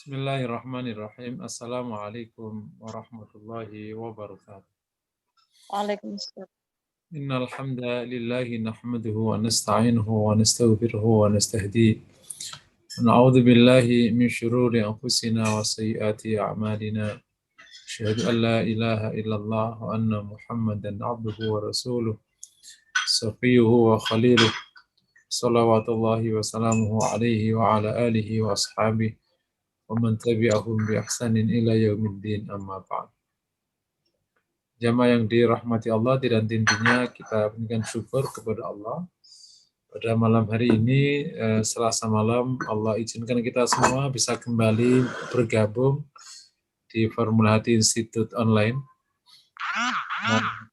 Bismillahirrahmanirrahim. Assalamualaikum warahmatullahi wabarakatuh. Waalaikumsalam. Innal hamdalillahi nahmaduhu wa nasta'inuhu wa nastaghfiruhu wa nastahdiih. Wa na'udzu billahi min syururi anfusina wa sayyiati a'malina. Asyhadu an la ilaha illallah wa anna Muhammadan 'abduhu wa rasuluh. Safiyuhu wa khaliluh. Shalawatullahi wa salamuhu alaihi wa ala alihi wa ashabihi wa man tabi'ahum bi ihsanin ila yaumiddin, amma ba'd. Jamaah yang dirahmati Allah, dan intinya kita berikan syukur kepada Allah. Pada malam hari ini, Selasa malam, Allah izinkan kita semua bisa kembali bergabung di Formula Hati Institute Online.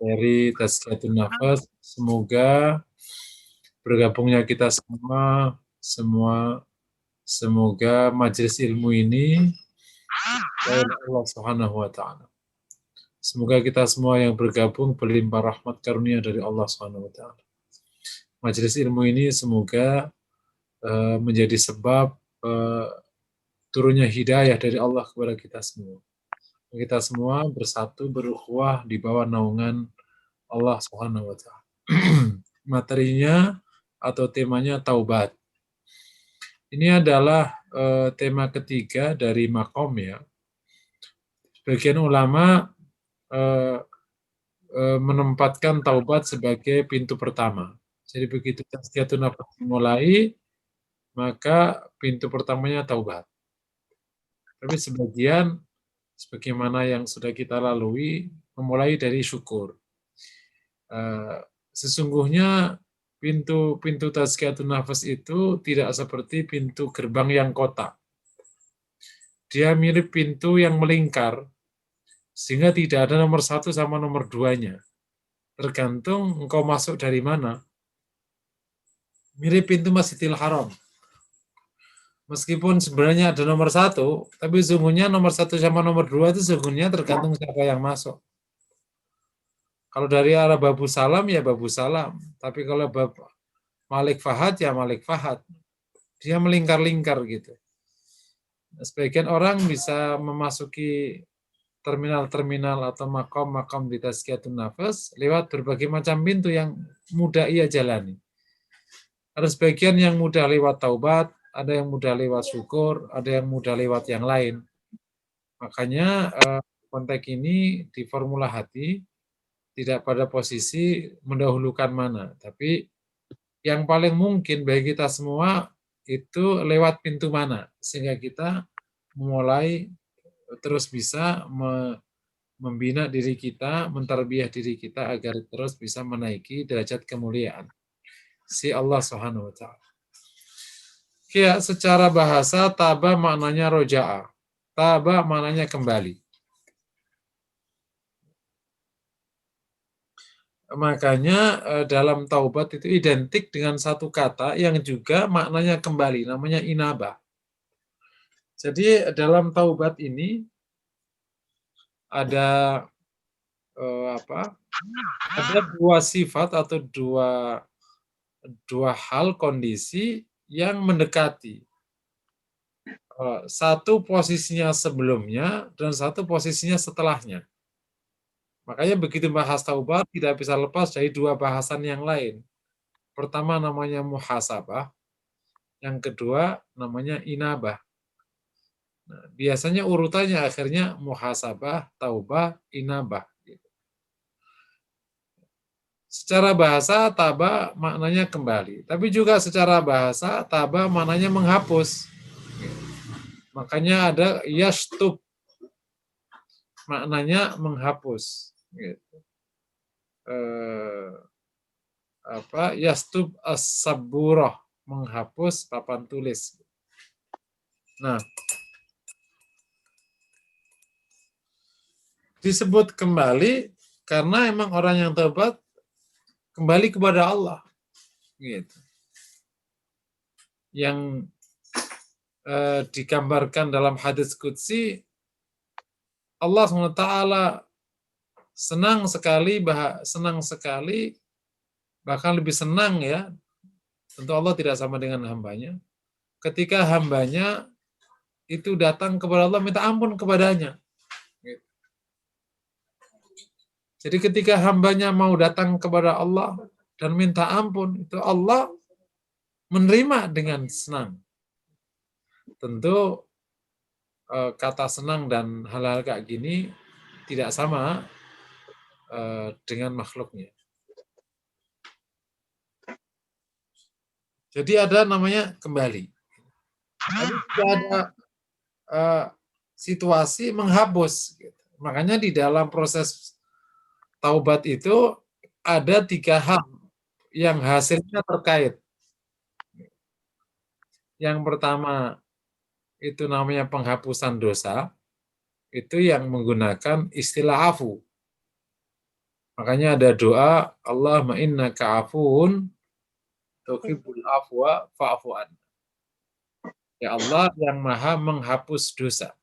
Dari Tazkiyatun Nafas, semoga bergabungnya kita semoga majelis ilmu ini oleh Allah Subhanahu wa Ta'ala. Semoga kita semua yang bergabung berlimpah rahmat karunia dari Allah Subhanahu wa Ta'ala. Majelis ilmu ini semoga menjadi sebab turunnya hidayah dari Allah kepada kita semua. Kita semua bersatu berukhuwah di bawah naungan Allah Subhanahu wa Ta'ala. Materinya atau temanya taubat. Ini adalah tema ketiga dari makom ya. Sebagian ulama menempatkan taubat sebagai pintu pertama. Jadi begitu Tazkiyatun Nafas dimulai, maka pintu pertamanya taubat. Tapi sebagaimana yang sudah kita lalui, memulai dari syukur. Sesungguhnya pintu Tazkiyatun Nafas itu tidak seperti pintu gerbang yang kotak. Dia mirip pintu yang melingkar, sehingga tidak ada nomor 1 sama nomor 2-nya. Tergantung engkau masuk dari mana. Mirip pintu Masjidil Haram. Meskipun sebenarnya ada nomor 1, tapi sesungguhnya nomor 1 sama nomor 2 itu sesungguhnya tergantung siapa yang masuk. Kalau dari arah Babu Salam, ya Babu Salam. Tapi kalau Malik Fahad, ya Malik Fahad. Dia melingkar-lingkar gitu. Sebagian orang bisa memasuki terminal-terminal atau makom-makom di Tazkiyatun Nafas lewat berbagai macam pintu yang mudah ia jalani. Ada sebagian yang mudah lewat taubat, ada yang mudah lewat syukur, ada yang mudah lewat yang lain. Makanya konteks ini di Formula Hati tidak pada posisi mendahulukan mana, tapi yang paling mungkin bagi kita semua itu lewat pintu mana, sehingga kita mulai terus bisa membina diri kita, mentarbiyah diri kita agar terus bisa menaiki derajat kemuliaan si Allah Subhanahu wa Ta'ala. Ya, secara bahasa taba maknanya roja'a. Taba maknanya kembali. Makanya dalam taubat itu identik dengan satu kata yang juga maknanya kembali, namanya inabah. Jadi dalam taubat ini ada ada dua sifat atau dua hal kondisi yang mendekati. Satu posisinya sebelumnya dan satu posisinya setelahnya. Makanya begitu bahas taubat tidak bisa lepas dari dua bahasan yang lain. Pertama namanya muhasabah, yang kedua namanya inabah. Nah, biasanya urutannya akhirnya muhasabah, taubah, inabah. Secara bahasa taba maknanya kembali, tapi juga secara bahasa taba maknanya menghapus. Makanya ada yashtub, maknanya menghapus. Gitu. Yastub as-saburah, menghapus papan tulis. Nah, disebut kembali karena emang orang yang taubat kembali kepada Allah, gitu. Yang digambarkan dalam hadits qudsi, Allah SWT senang sekali, bahkan lebih senang ya. Tentu Allah tidak sama dengan hambanya. Ketika hambanya itu datang kepada Allah, minta ampun kepadanya. Jadi ketika hambanya mau datang kepada Allah dan minta ampun, itu Allah menerima dengan senang. Tentu kata senang dan hal-hal kayak gini tidak sama dengan makhluknya. Jadi ada namanya kembali. Tapi tidak ada situasi menghapus. Makanya di dalam proses taubat itu ada 3 hal yang hasilnya terkait. Yang pertama itu namanya penghapusan dosa, itu yang menggunakan istilah afu. Makanya ada doa, Allahumma innaka afuun tuhibbul afwa fa'fu anna. Ya Allah yang maha menghapus dosa.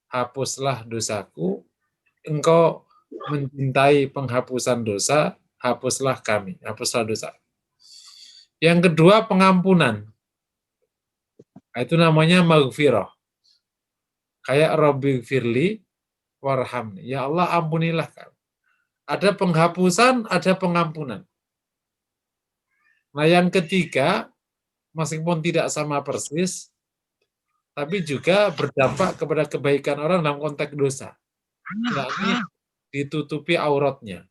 Hapuslah dosaku, engkau mencintai penghapusan dosa, hapuslah kami, hapuslah dosa. Yang kedua pengampunan. Itu namanya maghfirah. Kayak Rabbi firli warhamni. Ya Allah ampunilah kami. Ada penghapusan, ada pengampunan. Nah yang ketiga, meskipun tidak sama persis, tapi juga berdampak kepada kebaikan orang dalam konteks dosa. Yakni ditutupi auratnya.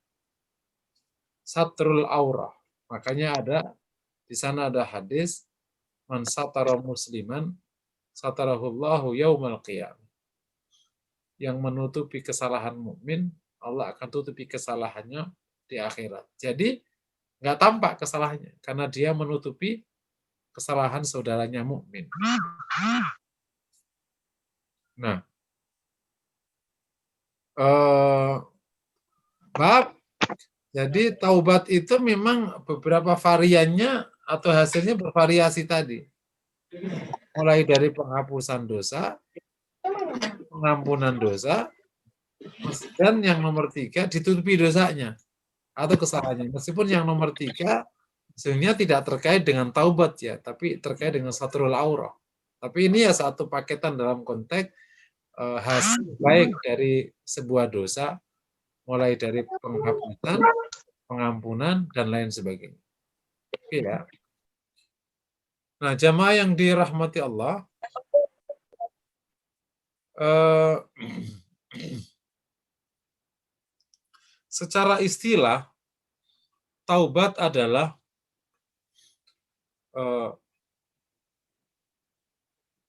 Satrul aurah. Makanya di sana ada hadis, man satara musliman satarahullahu yaumal qiyamah. Yang menutupi kesalahan mukmin, Allah akan tutupi kesalahannya di akhirat. Jadi nggak tampak kesalahannya karena dia menutupi kesalahan saudaranya mukmin. Nah, jadi taubat itu memang beberapa variannya atau hasilnya bervariasi tadi. Mulai dari penghapusan dosa, pengampunan dosa, dan yang nomor 3 ditutupi dosanya atau kesalahannya. Meskipun yang nomor 3 sebenarnya tidak terkait dengan taubat ya, tapi terkait dengan satrul aurah. Tapi ini ya satu paketan dalam konteks hasil baik dari sebuah dosa, mulai dari penghapusan, pengampunan, dan lain sebagainya. Oke ya. Nah, jamaah yang dirahmati Allah, secara istilah, taubat adalah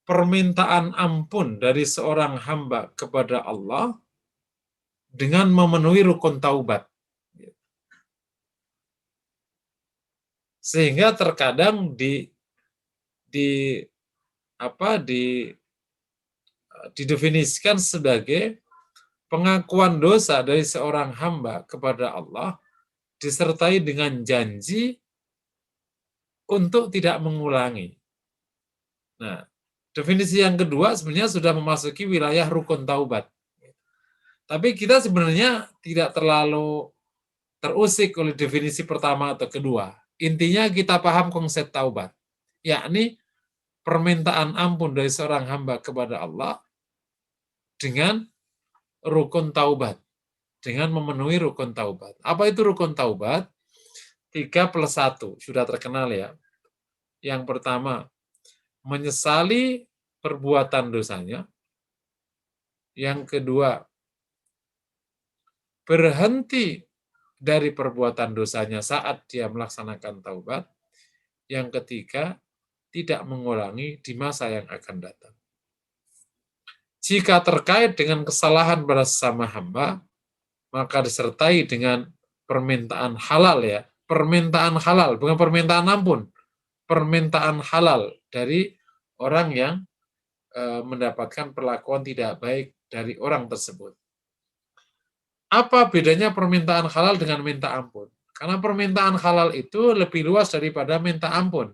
permintaan ampun dari seorang hamba kepada Allah dengan memenuhi rukun taubat. Sehingga terkadang didefinisikan sebagai pengakuan dosa dari seorang hamba kepada Allah disertai dengan janji untuk tidak mengulangi. Nah, definisi yang kedua sebenarnya sudah memasuki wilayah rukun taubat. Tapi kita sebenarnya tidak terlalu terusik oleh definisi pertama atau kedua. Intinya kita paham konsep taubat, yakni permintaan ampun dari seorang hamba kepada Allah dengan rukun taubat, dengan memenuhi rukun taubat. Apa itu rukun taubat? 3+1, sudah terkenal ya. Yang pertama, menyesali perbuatan dosanya. Yang kedua, berhenti dari perbuatan dosanya saat dia melaksanakan taubat. Yang ketiga, tidak mengulangi di masa yang akan datang. Jika terkait dengan kesalahan pada sesama hamba, maka disertai dengan permintaan halal ya. Permintaan halal, bukan permintaan ampun. Permintaan halal dari orang yang mendapatkan perlakuan tidak baik dari orang tersebut. Apa bedanya permintaan halal dengan minta ampun? Karena permintaan halal itu lebih luas daripada minta ampun.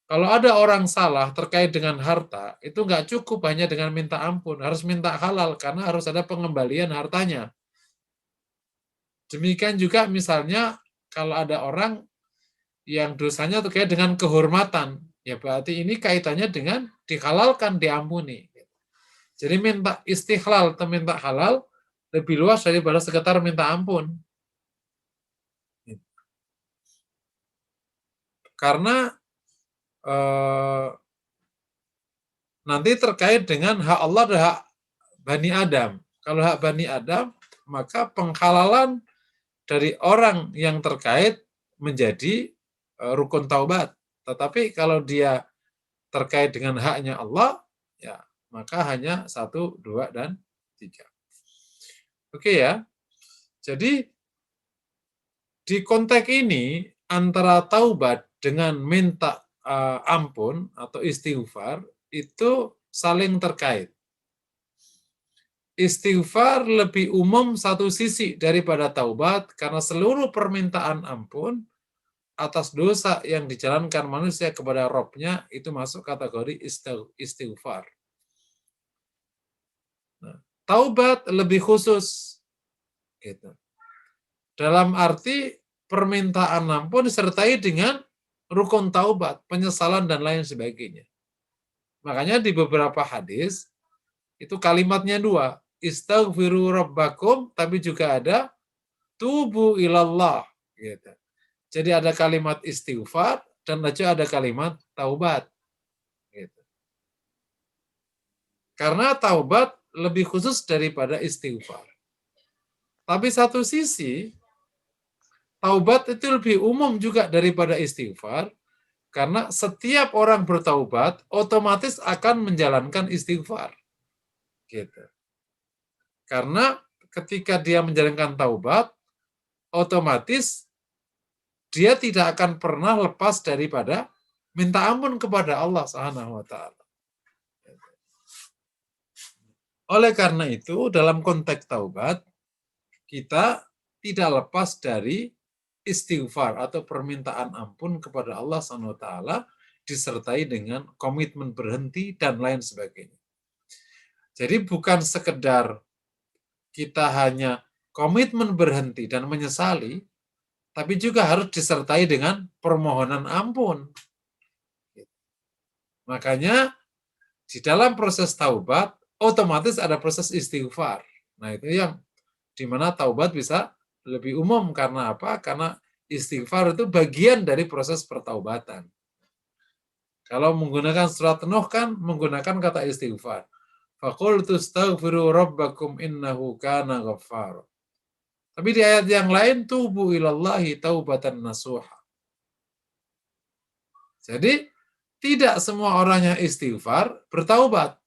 Kalau ada orang salah terkait dengan harta, itu nggak cukup hanya dengan minta ampun, harus minta halal karena harus ada pengembalian hartanya. Demikian juga misalnya kalau ada orang yang dosanya terkait dengan kehormatan, Ya berarti ini kaitannya dengan dihalalkan, diampuni. Jadi minta istihlal atau minta halal lebih luas daripada sekedar minta ampun. Karena nanti terkait dengan hak Allah dan hak Bani Adam. Kalau hak Bani Adam, maka penghalalan dari orang yang terkait menjadi rukun taubat. Tetapi kalau dia terkait dengan haknya Allah, ya maka hanya 1, 2, dan 3. Oke ya. Jadi di konteks ini antara taubat dengan minta ampun atau istighfar itu saling terkait. Istighfar lebih umum satu sisi daripada taubat karena seluruh permintaan ampun atas dosa yang dijalankan manusia kepada Robnya itu masuk kategori istighfar. Nah, taubat lebih khusus, gitu. Dalam arti permintaan ampun disertai dengan rukun taubat, penyesalan dan lain sebagainya. Makanya di beberapa hadis itu kalimatnya 2, istaghfiru rabbakum, tapi juga ada tubu ilallah, gitu. Jadi ada kalimat istighfar dan juga ada kalimat taubat, gitu. Karena taubat lebih khusus daripada istighfar. Tapi satu sisi taubat itu lebih umum juga daripada istighfar, karena setiap orang bertaubat otomatis akan menjalankan istighfar, gitu. Karena ketika dia menjalankan taubat, otomatis dia tidak akan pernah lepas daripada minta ampun kepada Allah Subhanahu wa taala. Oleh karena itu, dalam konteks taubat, kita tidak lepas dari istighfar atau permintaan ampun kepada Allah Subhanahu wa taala disertai dengan komitmen berhenti dan lain sebagainya. Jadi bukan sekedar kita hanya komitmen berhenti dan menyesali, tapi juga harus disertai dengan permohonan ampun. Makanya di dalam proses taubat otomatis ada proses istighfar. Nah, itu yang dimana taubat bisa lebih umum. Karena apa? Karena istighfar itu bagian dari proses pertaubatan. Kalau menggunakan surat Nuh kan menggunakan kata istighfar. Faqultu astaghfiru rabbakum innahu kana ghaffar. Tapi di ayat yang lain tubu ilallahi taubatan nasuha. Jadi tidak semua orang yang istighfar bertaubat.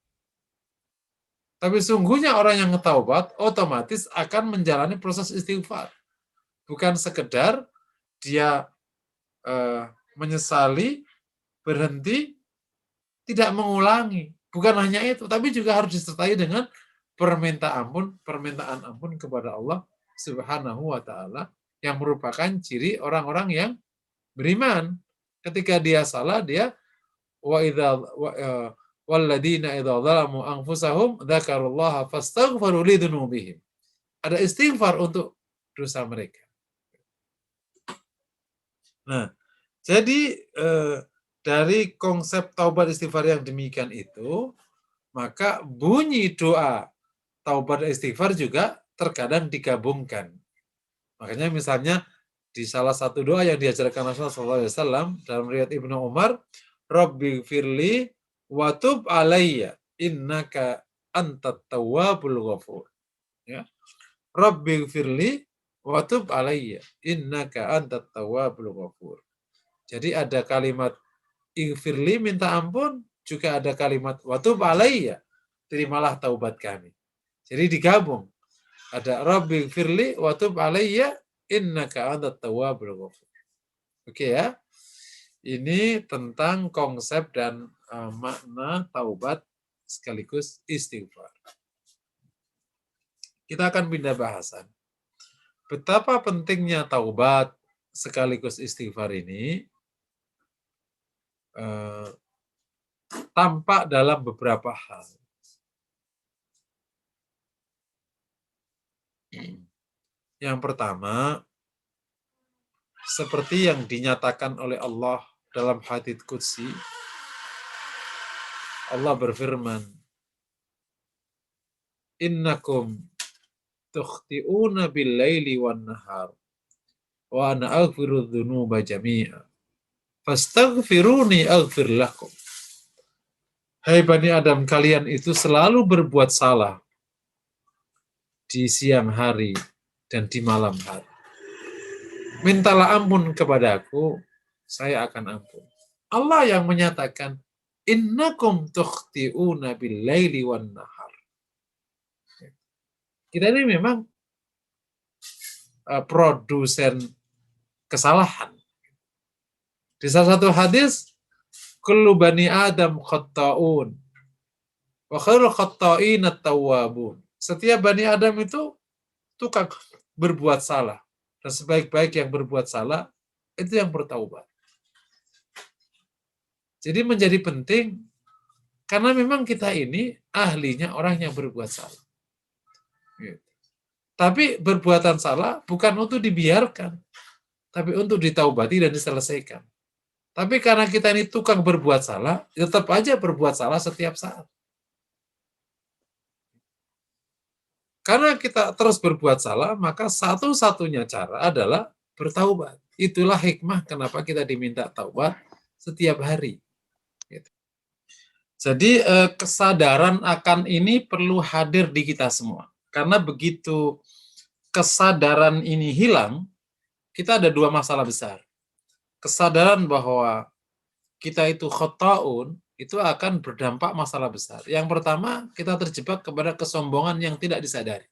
Tapi sungguhnya orang yang ngetaubat otomatis akan menjalani proses istighfar. Bukan sekedar dia menyesali, berhenti, tidak mengulangi. Bukan hanya itu, tapi juga harus disertai dengan permintaan ampun kepada Allah Subhanahu wa taala yang merupakan ciri orang-orang yang beriman. Ketika dia salah, dia walladzina idza zalamu anfusahum dzakarullaha fastaghfiru lidzunubihim. Ada istighfar untuk dosa mereka. Nah, jadi dari konsep taubat istighfar yang demikian itu, maka bunyi doa taubat istighfar juga terkadang digabungkan. Makanya misalnya di salah satu doa yang diajarkan Rasulullah SAW dalam riwayat Ibnu Umar, Rabbi firli wa tub alayya innaka antat tawwabul ghafur. Ya. Rabbi firli wa tub alayya innaka antat tawwabul ghafur. Jadi ada kalimat ighfirli minta ampun, juga ada kalimat wa tub alayya terimalah taubat kami. Jadi digabung. Ada Rabbi firli wa tub alayya innaka antat tawwabul ghafur. Oke ya. Ini tentang konsep dan makna taubat sekaligus istighfar. Kita akan pindah bahasan. Betapa pentingnya taubat sekaligus istighfar ini tampak dalam beberapa hal. Yang pertama, seperti yang dinyatakan oleh Allah dalam hadits qudsi, Allah berfirman, innakum tukhti'una bil-laili wan-nahar wa ana aghfiru dzunuba jami'a fastaghfiruni aghfir lakum. Hai Bani Adam, kalian itu selalu berbuat salah di siang hari dan di malam hari. Mintalah ampun kepadaku, saya akan ampun. Allah yang menyatakan, innakum tukhti'una bil-laili wan-nahar. Kita ini memang produsen kesalahan. Di salah satu hadis, kullu bani Adam khatta'un wa khairul khatta'in at-tawwabun. Setiap Bani Adam itu tukang berbuat salah. Dan sebaik-baik yang berbuat salah, itu yang bertaubat. Jadi menjadi penting, karena memang kita ini ahlinya orang yang berbuat salah. Gitu. Tapi perbuatan salah bukan untuk dibiarkan, tapi untuk ditaubati dan diselesaikan. Tapi karena kita ini tukang berbuat salah, tetap aja berbuat salah setiap saat. Karena kita terus berbuat salah, maka satu-satunya cara adalah bertaubat. Itulah hikmah kenapa kita diminta taubat setiap hari. Gitu. Jadi kesadaran akan ini perlu hadir di kita semua. Karena begitu kesadaran ini hilang, kita ada dua masalah besar. Kesadaran bahwa kita itu khata'un, itu akan berdampak masalah besar. Yang pertama, kita terjebak kepada kesombongan yang tidak disadari.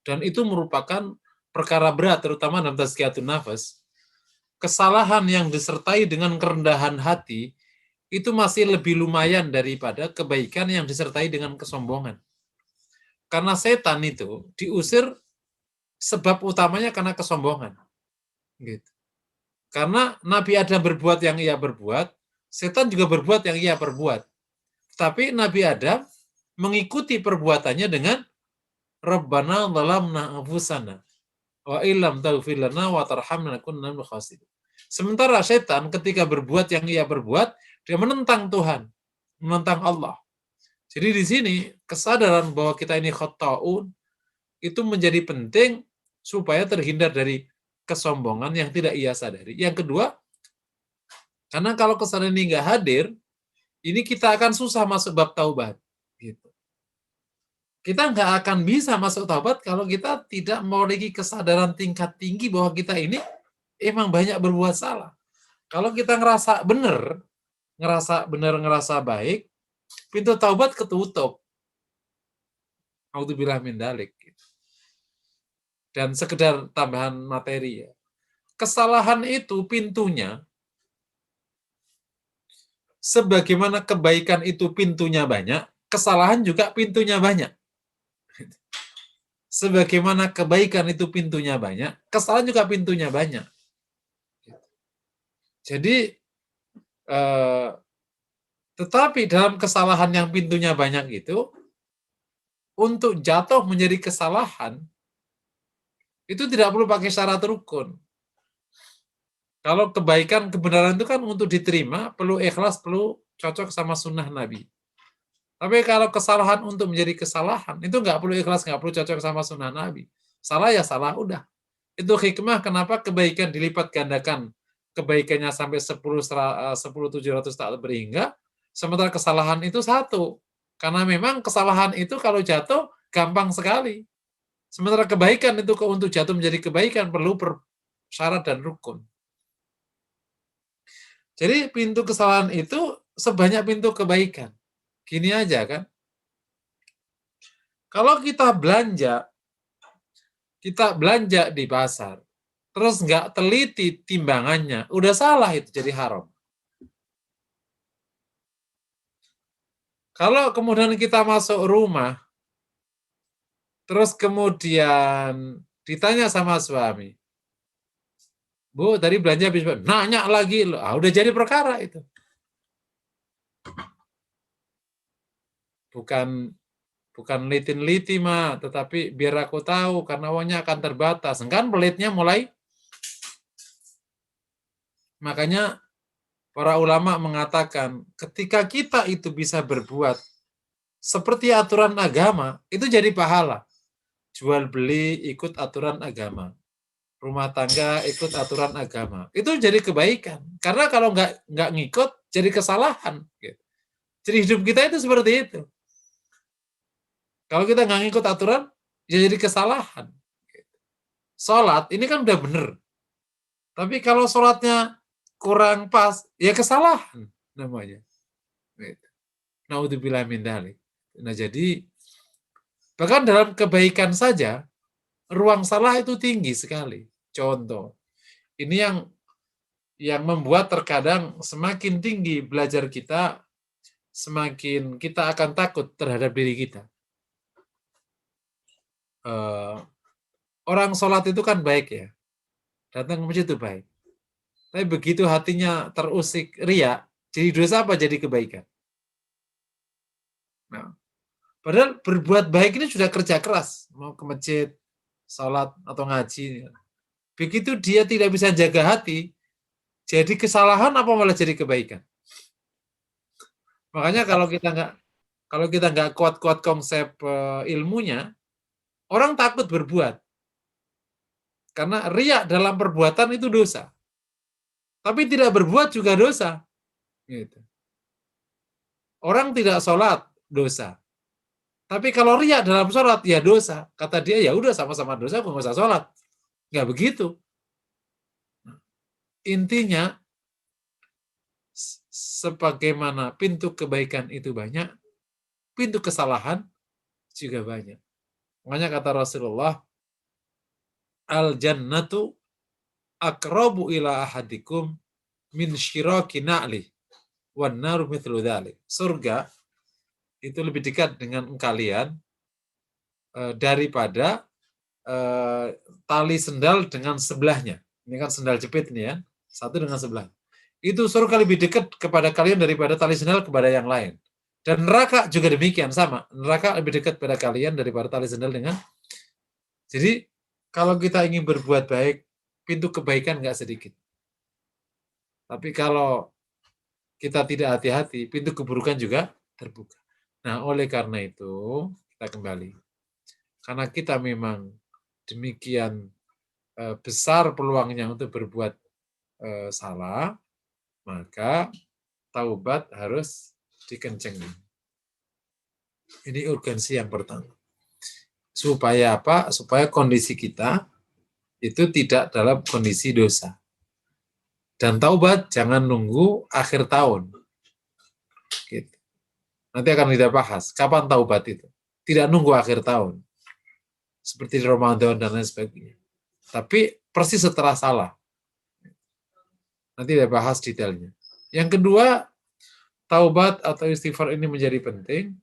Dan itu merupakan perkara berat, terutama dalam tazkiyatun nafas. Kesalahan yang disertai dengan kerendahan hati, itu masih lebih lumayan daripada kebaikan yang disertai dengan kesombongan. Karena setan itu diusir sebab utamanya karena kesombongan. Gitu. Karena Nabi Adam berbuat yang ia berbuat, setan juga berbuat yang ia perbuat. Tapi Nabi Adam mengikuti perbuatannya dengan Rabbana zalamna anfusana wa illam taghfir lana wa tarhamna lakunanna minal khasirin. Sementara setan ketika berbuat yang ia berbuat, dia menentang Tuhan, menentang Allah. Jadi di sini kesadaran bahwa kita ini khata'un itu menjadi penting supaya terhindar dari kesombongan yang tidak ia sadari. Yang kedua, karena kalau kesadaran ini nggak hadir, ini kita akan susah masuk bab taubat. Gitu. Kita nggak akan bisa masuk taubat kalau kita tidak memiliki kesadaran tingkat tinggi bahwa kita ini emang banyak berbuat salah. Kalau kita ngerasa benar, ngerasa baik, pintu taubat ketutup. Auzubillah min dzalik. Dan sekedar tambahan materi ya. Kesalahan itu pintunya, sebagaimana kebaikan itu pintunya banyak, kesalahan juga pintunya banyak. Sebagaimana kebaikan itu pintunya banyak, kesalahan juga pintunya banyak. Jadi, tetapi dalam kesalahan yang pintunya banyak itu, untuk jatuh menjadi kesalahan, itu tidak perlu pakai syarat rukun. Kalau kebaikan, kebenaran itu kan untuk diterima, perlu ikhlas, perlu cocok sama sunnah Nabi. Tapi kalau kesalahan untuk menjadi kesalahan, itu nggak perlu ikhlas, nggak perlu cocok sama sunnah Nabi. Salah ya salah, udah. Itu hikmah kenapa kebaikan dilipat gandakan. Kebaikannya sampai 10.700 tak berhingga, sementara kesalahan itu satu. Karena memang kesalahan itu kalau jatuh, gampang sekali. Sementara kebaikan itu untuk jatuh menjadi kebaikan, perlu syarat dan rukun. Jadi pintu kesalahan itu sebanyak pintu kebaikan. Gini aja kan. Kalau kita belanja di pasar, terus nggak teliti timbangannya, udah salah itu jadi haram. Kalau kemudian kita masuk rumah, terus kemudian ditanya sama suami, Bu, tadi belanja habis, nanya lagi, udah jadi perkara itu. Bukan liti-liti mah, tetapi biar aku tahu karena uangnya akan terbatas. Kan pelitnya mulai, makanya Para ulama mengatakan ketika kita itu bisa berbuat seperti aturan agama, itu jadi pahala. Jual beli ikut aturan agama. Rumah tangga ikut aturan agama. Itu jadi kebaikan. Karena kalau nggak ngikut, jadi kesalahan. Gitu. Jadi hidup kita itu seperti itu. Kalau kita nggak ngikut aturan, ya jadi kesalahan. Sholat, ini kan udah bener. Tapi kalau sholatnya kurang pas, ya kesalahan namanya. Naudzubillah min dzalik. Nah jadi, bahkan dalam kebaikan saja, ruang salah itu tinggi sekali. Contoh, ini yang membuat terkadang semakin tinggi belajar kita, semakin kita akan takut terhadap diri kita. Orang sholat itu kan baik ya, datang ke masjid itu baik. Tapi begitu hatinya terusik riya, jadi dosa apa jadi kebaikan? Nah, padahal berbuat baik ini sudah kerja keras, mau ke masjid, sholat atau ngaji. Begitu dia tidak bisa jaga hati, jadi kesalahan apa malah jadi kebaikan? Makanya kalau kita nggak kuat-kuat konsep ilmunya, orang takut berbuat. Karena riya dalam perbuatan itu dosa. Tapi tidak berbuat juga dosa. Gitu. Orang tidak sholat, dosa. Tapi kalau riya dalam sholat, ya dosa. Kata dia, ya udah sama-sama dosa, aku nggak usah sholat. Nggak begitu. Intinya, sebagaimana pintu kebaikan itu banyak, pintu kesalahan juga banyak. Makanya kata Rasulullah, al-jannatu aqrabu ila ahadikum min syiraki na'li wan naru mithlu dzalik. Surga itu lebih dekat dengan kalian daripada tali sendal dengan sebelahnya. Ini kan sendal jepit nih ya, satu dengan sebelah. Itu surga lebih dekat kepada kalian daripada tali sendal kepada yang lain. Dan neraka juga demikian, sama. Neraka lebih dekat pada kalian daripada tali sendal dengan. Jadi kalau kita ingin berbuat baik, pintu kebaikan nggak sedikit. Tapi kalau kita tidak hati-hati, pintu keburukan juga terbuka. Nah, oleh karena itu, kita kembali. Karena kita memang demikian besar peluangnya untuk berbuat salah, maka taubat harus dikencengin. Ini urgensi yang pertama. Supaya apa? Supaya kondisi kita itu tidak dalam kondisi dosa. Dan taubat jangan nunggu akhir tahun. Gitu. Nanti akan kita bahas, kapan taubat itu. Tidak nunggu akhir tahun. Seperti Ramadan dan lain sebagainya. Tapi persis setelah salah. Nanti kita bahas detailnya. Yang kedua, taubat atau istighfar ini menjadi penting.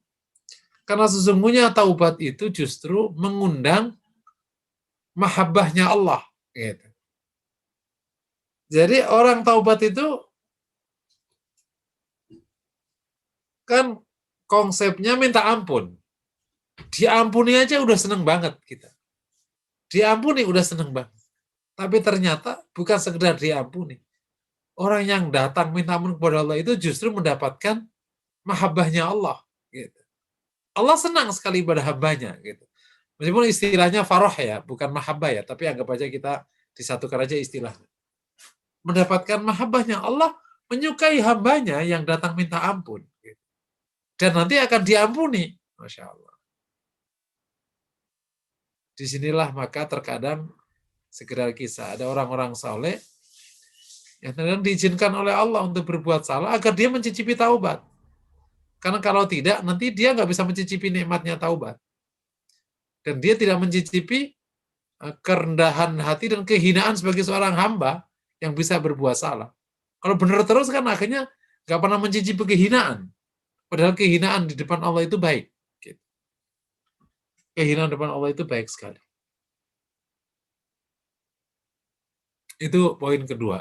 Karena sesungguhnya taubat itu justru mengundang mahabbahnya Allah. Gitu. Jadi orang taubat itu kan konsepnya minta ampun. Diampuni aja udah seneng banget kita. Diampuni udah seneng banget. Tapi ternyata bukan sekedar diampuni. Orang yang datang minta ampun kepada Allah itu justru mendapatkan mahabbahnya Allah. Gitu. Allah senang sekali pada hambanya. Gitu. Meskipun istilahnya faroh ya, bukan mahabbah ya, tapi anggap aja kita disatukan aja istilahnya. Mendapatkan mahabbahnya Allah, menyukai hambanya yang datang minta ampun. Gitu. Dan nanti akan diampuni. Masya Allah. Disinilah maka terkadang sekedar kisah, ada orang-orang saleh yang terkadang diizinkan oleh Allah untuk berbuat salah agar dia mencicipi taubat. Karena kalau tidak, nanti dia nggak bisa mencicipi nikmatnya taubat. Dan dia tidak mencicipi kerendahan hati dan kehinaan sebagai seorang hamba yang bisa berbuat salah. Kalau benar terus kan akhirnya nggak pernah mencicipi kehinaan. Padahal kehinaan di depan Allah itu baik. Kehinaan di depan Allah itu baik sekali. Itu poin kedua.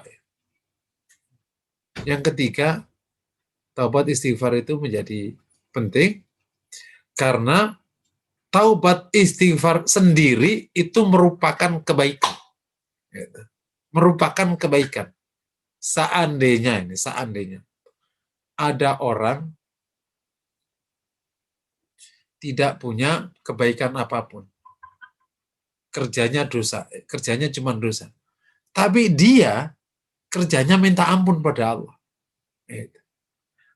Yang ketiga, taubat istighfar itu menjadi penting karena taubat istighfar sendiri itu merupakan kebaikan. Merupakan kebaikan. seandainya ada orang tidak punya kebaikan apapun, kerjanya dosa, kerjanya cuma dosa, tapi dia kerjanya minta ampun pada Allah.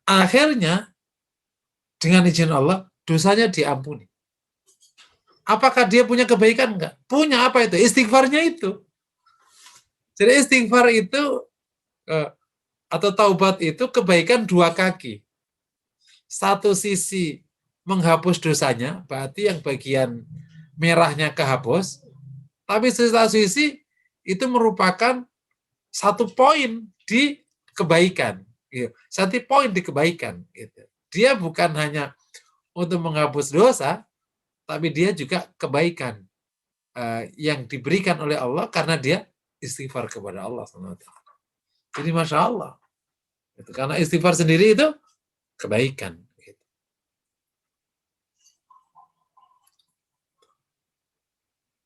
Akhirnya dengan izin Allah dosanya diampuni. Apakah dia punya kebaikan? Enggak. Punya apa itu? Istighfarnya itu. Jadi istighfar itu atau taubat itu kebaikan dua kaki. Satu sisi menghapus dosanya, berarti yang bagian merahnya kehapus, tapi satu sisi itu merupakan satu poin di kebaikan. Satu poin di kebaikan. Dia bukan hanya untuk menghapus dosa, tapi dia juga kebaikan yang diberikan oleh Allah karena dia istighfar kepada Allah SWT. Jadi Masya Allah. Karena istighfar sendiri itu kebaikan.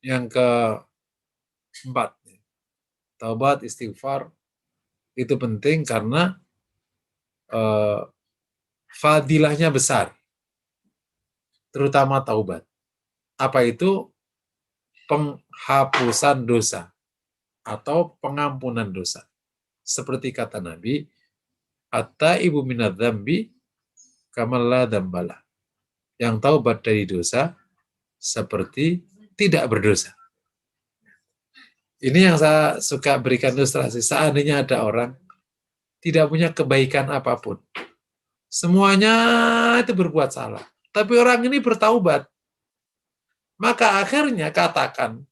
Yang keempat, taubat istighfar itu penting karena fadilahnya besar, terutama taubat. Apa itu? Penghapusan dosa atau pengampunan dosa. Seperti kata Nabi, at-taibu minadz-dzambi kaman la dzambala. Yang taubat dari dosa seperti tidak berdosa. Ini yang saya suka berikan ilustrasi. Seandainya ada orang tidak punya kebaikan apapun, semuanya itu berbuat salah, tapi orang ini bertaubat, maka akhirnya katakan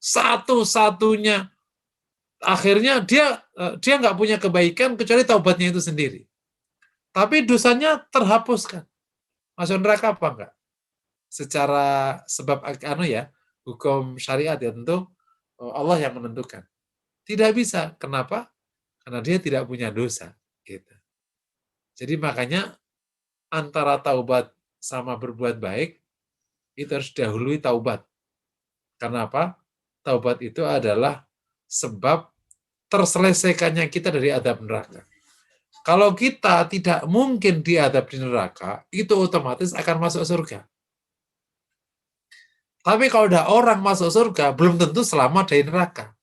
satu-satunya akhirnya dia nggak punya kebaikan kecuali taubatnya itu sendiri, tapi dosanya terhapuskan. Masuk neraka apa enggak? Secara sebab hukum syariat ya tentu Allah yang menentukan. Tidak bisa. Kenapa? Karena dia tidak punya dosa. Gitu. Jadi makanya antara taubat sama berbuat baik itu harus dahului taubat. Kenapa? Taubat itu adalah sebab terselesaikannya kita dari azab neraka. Kalau kita tidak mungkin diadab di neraka, itu otomatis akan masuk surga. Tapi kalau ada orang masuk surga, belum tentu selamat dari neraka.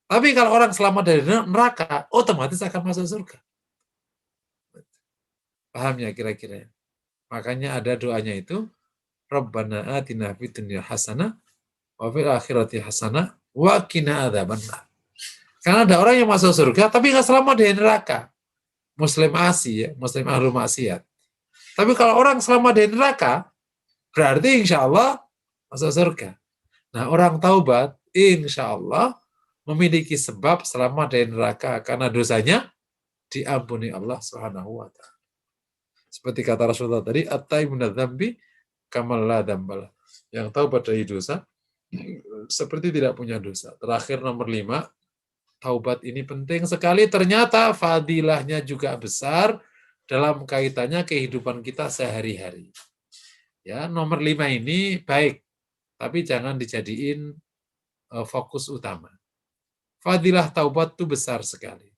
Tapi kalau orang selamat dari neraka, otomatis akan masuk surga. Paham ya kira-kira? Makanya ada doanya itu, Rabbana atina fid dunya hasanah wa fil akhirati hasanah wa qina adzabannar. Karena ada orang yang masuk surga tapi nggak selamat dari neraka. Muslim asi ya, Muslim ahlu maksiat. Tapi kalau orang selamat dari neraka, berarti insya Allah masuk surga. Nah, orang taubat insya Allah memiliki sebab selamat dari neraka karena dosanya diampuni Allah Subhanahu wa taala. Seperti kata Rasulullah tadi, at-taibu minadz-dzambi kaman la dzambala. Yang taubat dari dosa seperti tidak punya dosa. Terakhir nomor 5, taubat ini penting sekali, ternyata fadilahnya juga besar dalam kaitannya kehidupan kita sehari-hari. Ya, nomor 5 ini baik, tapi jangan dijadiin fokus utama. Fadilah taubat itu besar sekali.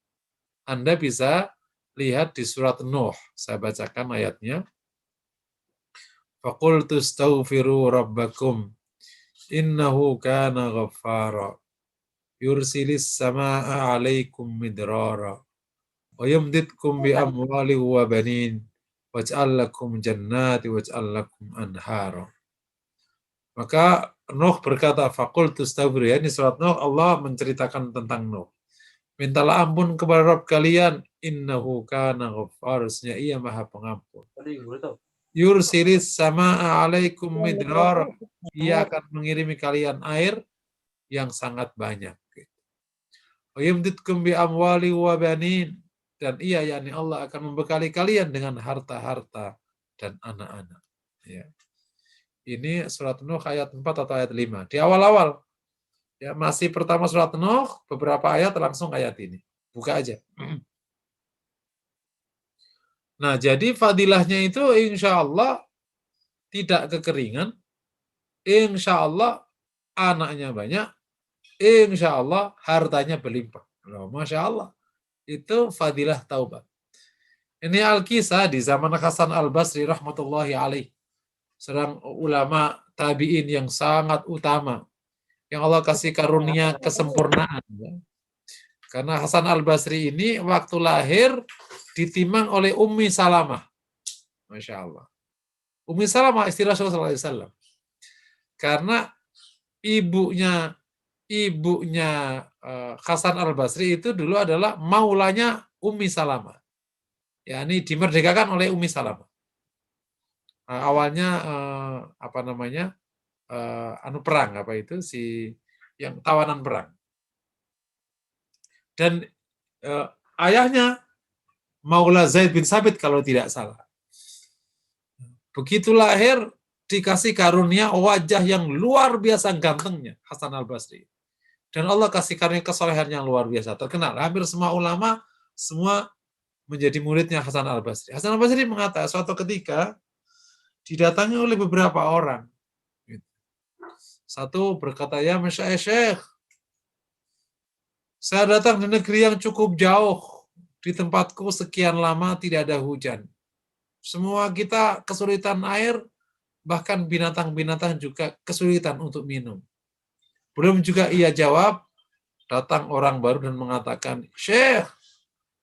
Anda bisa lihat di surat Nuh. Saya bacakan ayatnya. Faqultu astaghfiru rabbakum innahu kana ghaffara yursilis samaa'a 'alaikum midrara wa yumditkum bi amwalin wa banin waj'al lakum jannati waj'al lakum anhara. Maka Nuh berkata, faqultu astaghfiru, ya, ini surat Nuh, Allah menceritakan tentang Nuh. Mintalah ampun kepada Rabb kalian, innahu kana ghaffar, ia Maha Pengampun. Yursilis samaa'a 'alaikum midrar, ia akan mengirimi kalian air yang sangat banyak. Wa yumditkum bi amwali wa banin, dan ia yakni Allah akan membekali kalian dengan harta-harta dan anak-anak. Ya. Ini surat Nuh ayat 4 atau ayat 5. Di awal-awal. Ya, masih pertama surat Nuh, beberapa ayat langsung ayat ini. Buka aja. Nah, jadi fadilahnya itu insya Allah tidak kekeringan. Insya Allah anaknya banyak. Insya Allah hartanya berlimpah. Loh, Masya Allah. Itu fadilah taubat. Ini Al-Kisah di zaman Hasan Al-Basri rahmatullahi alaih. Seorang ulama tabi'in yang sangat utama. Yang Allah kasih karunia kesempurnaan. Karena Hasan Al-Basri ini waktu lahir ditimang oleh Ummi Salamah. Masya Allah. Ummi Salamah istri Rasulullah SAW. Karena ibunya Hasan Al-Basri itu dulu adalah maulanya Ummi Salamah. Ya, ini dimerdekakan oleh Ummi Salamah. Awalnya perang yang tawanan perang. Dan ayahnya Maula Zaid bin Sabit kalau tidak salah. Begitu lahir dikasih karunia wajah yang luar biasa gantengnya Hasan Al-Basri. Dan Allah kasih karunia kesolehan yang luar biasa. Terkenal. Hampir semua ulama semua menjadi muridnya Hasan Al-Basri. Hasan Al-Basri mengatakan suatu ketika didatangi oleh beberapa orang. Satu berkata, ya Masya Syekh, saya datang di negeri yang cukup jauh. Di tempatku sekian lama tidak ada hujan. Semua kita kesulitan air, bahkan binatang-binatang juga kesulitan untuk minum. Belum juga ia jawab, datang orang baru dan mengatakan, Syekh,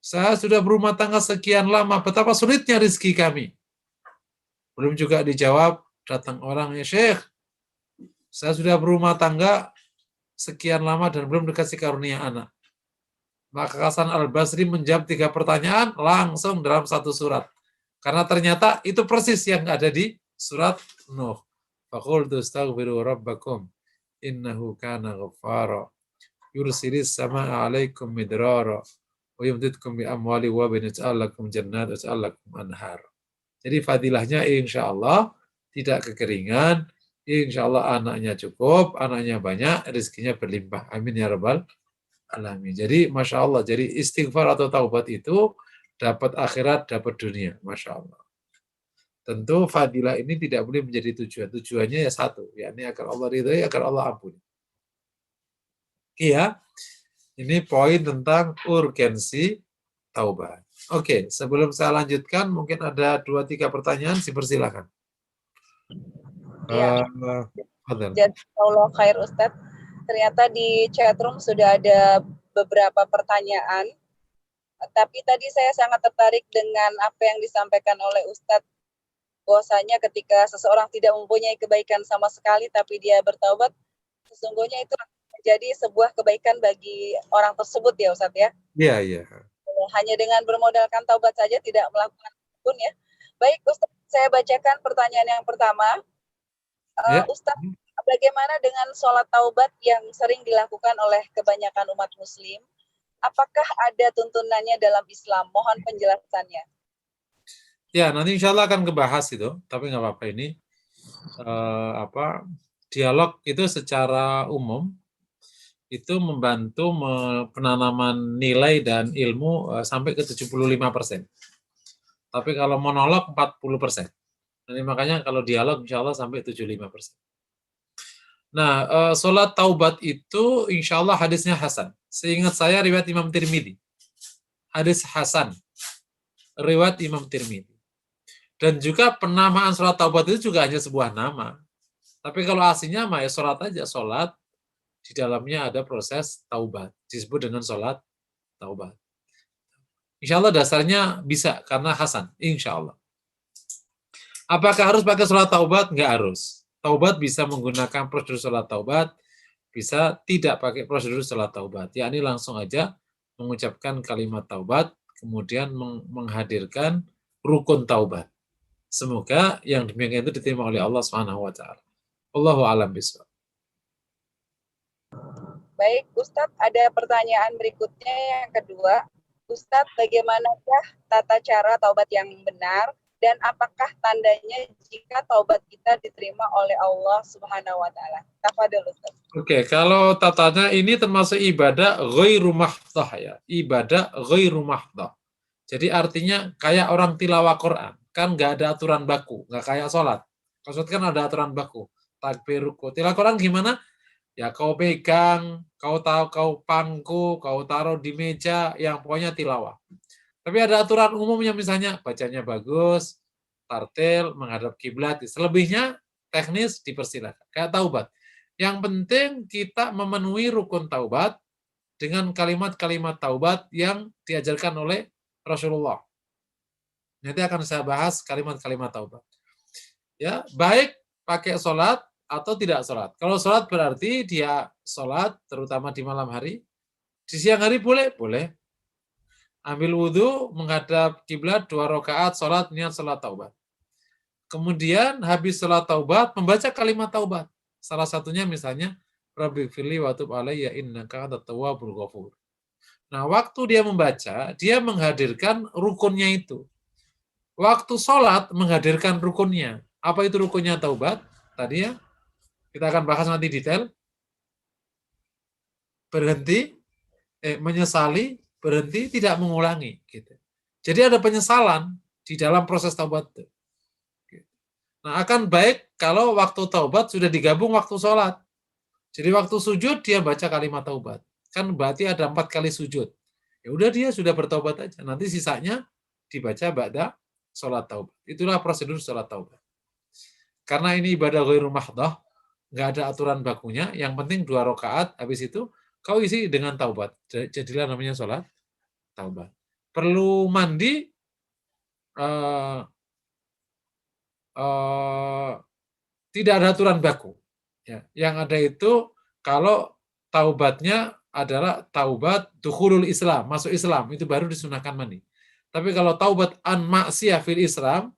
saya sudah berumah tangga sekian lama, betapa sulitnya rezeki kami. Belum juga dijawab, datang orang, ya Syekh, saya sudah berumah tangga sekian lama dan belum dikasih karunia anak. Maka Hasan Al-Basri menjawab 3 pertanyaan langsung dalam satu surat. Karena ternyata itu persis yang ada di surat Nuh. Faqultu astaghfiru rabbakum innahu kana ghaffara yursilis samaa'a 'alaikum midrara wa yumdidkum bi amwali wa binaj'al lakum jannat wa ja'al lakum anhar. Jadi fadilahnya insyaallah tidak kekeringan, insyaallah anaknya cukup, anaknya banyak, rezekinya berlimpah. Amin ya rabbal alamin. Jadi Masya Allah, jadi istighfar atau taubat itu dapat akhirat, dapat dunia. Masya Allah. Tentu fadilah ini tidak boleh menjadi tujuan. Tujuannya ya satu, yakni agar Allah ridhai, agar Allah ampuni. Iya, ini poin tentang urgensi taubat. Oke, sebelum saya lanjutkan, mungkin ada 2-3 pertanyaan, dipersilakan. Iya. Jazakallah khair Ustadz. Ternyata di chatroom sudah ada beberapa pertanyaan. Tapi tadi saya sangat tertarik dengan apa yang disampaikan oleh Ustadz. Bahwasanya ketika seseorang tidak mempunyai kebaikan sama sekali, tapi dia bertaubat, sesungguhnya itu menjadi sebuah kebaikan bagi orang tersebut ya Ustadz ya. Iya, iya. Hanya dengan bermodalkan taubat saja, tidak melakukan pun ya. Baik Ustadz, saya bacakan pertanyaan yang pertama. Ustadz, bagaimana dengan sholat taubat yang sering dilakukan oleh kebanyakan umat muslim? Apakah ada tuntunannya dalam Islam? Mohon penjelasannya. Ya, nanti insya Allah akan kebahas itu, tapi nggak apa-apa ini. Dialog itu secara umum itu membantu penanaman nilai dan ilmu sampai ke 75%. Tapi kalau monolog 40%. Jadi makanya kalau dialog insya Allah sampai 75%. Nah, sholat taubat itu insya Allah hadisnya Hasan. Seingat saya riwayat Imam Tirmidzi. Hadis Hasan. Riwayat Imam Tirmidzi. Dan juga penamaan sholat taubat itu juga hanya sebuah nama. Tapi kalau aslinya mah ya sholat aja. Sholat di dalamnya ada proses taubat. Disebut dengan sholat taubat. Insya Allah dasarnya bisa karena Hasan. Insya Allah. Apakah harus pakai sholat taubat? Enggak harus. Taubat bisa menggunakan prosedur sholat taubat, bisa tidak pakai prosedur sholat taubat. Yakni langsung aja mengucapkan kalimat taubat, kemudian menghadirkan rukun taubat. Semoga yang demikian itu diterima oleh Allah Subhanahu wa taala. Allahu a'lam bishawab. Baik, Ustadz, ada pertanyaan berikutnya yang kedua. Ustadz, bagaimanakah tata cara taubat yang benar dan apakah tandanya jika taubat kita diterima oleh Allah Subhanahu wa taala? Tafadhol Ustaz. Oke, kalau tatanya ini termasuk ibadah ghairu mahdhah ya. Ibadah ghairu mahdhah. Jadi artinya kayak orang tilawah Quran, kan nggak ada aturan baku, nggak kayak sholat. Kalau sholat kan ada aturan baku, takbir, ruku. Tilawah Quran gimana? Ya kau pegang, kau tahu, kau pangku, kau taruh di meja, yang pokoknya tilawah. Tapi ada aturan umumnya misalnya bacanya bagus, tartil, menghadap kiblat. Selebihnya teknis dipersilakan. Kayak taubat. Yang penting kita memenuhi rukun taubat dengan kalimat-kalimat taubat yang diajarkan oleh Rasulullah. Nanti akan saya bahas kalimat-kalimat taubat. Ya, baik pakai sholat atau tidak sholat. Kalau sholat berarti dia sholat, terutama di malam hari. Di siang hari boleh? Boleh. Ambil wudhu, menghadap kiblat 2 rakaat, sholat, niat sholat taubat. Kemudian habis sholat taubat, membaca kalimat taubat. Salah satunya misalnya, Rabbi firli wa tub alayya innaka antat tawwabur ghafur. Nah, waktu dia membaca, dia menghadirkan rukunnya itu. Waktu sholat, menghadirkan rukunnya. Apa itu rukunnya taubat? Tadi ya, kita akan bahas nanti detail. Berhenti, menyesali, berhenti, tidak mengulangi. Gitu. Jadi ada penyesalan di dalam proses taubat. Nah, akan baik kalau waktu taubat sudah digabung waktu sholat. Jadi waktu sujud dia baca kalimat taubat. Kan berarti ada 4 kali sujud. Ya udah dia sudah bertaubat aja. Nanti sisanya dibaca ba'da sholat taubat. Itulah prosedur sholat taubat. Karena ini ibadah ghairul mahdhah, nggak ada aturan bakunya. Yang penting 2 rakaat. Habis itu kau isi dengan taubat. Jadilah namanya sholat taubat. Perlu mandi. Tidak ada aturan baku. Ya, yang ada itu kalau taubatnya adalah taubat dukhulul Islam, masuk Islam, itu baru disunahkan mandi. Tapi kalau taubat an maksiyah fil Islam,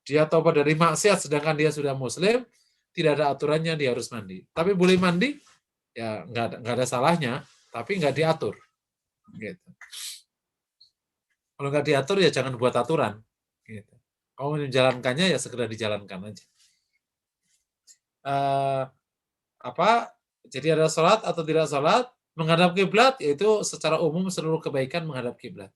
dia taubat dari maksiat sedangkan dia sudah muslim, tidak ada aturannya dia harus mandi. Tapi boleh mandi, ya nggak ada salahnya, tapi nggak diatur. Gitu. Kalau nggak diatur ya jangan buat aturan. Gitu. Kalau menjalankannya ya segera dijalankan aja. Jadi ada sholat atau tidak sholat, menghadap kiblat yaitu secara umum seluruh kebaikan menghadap kiblat.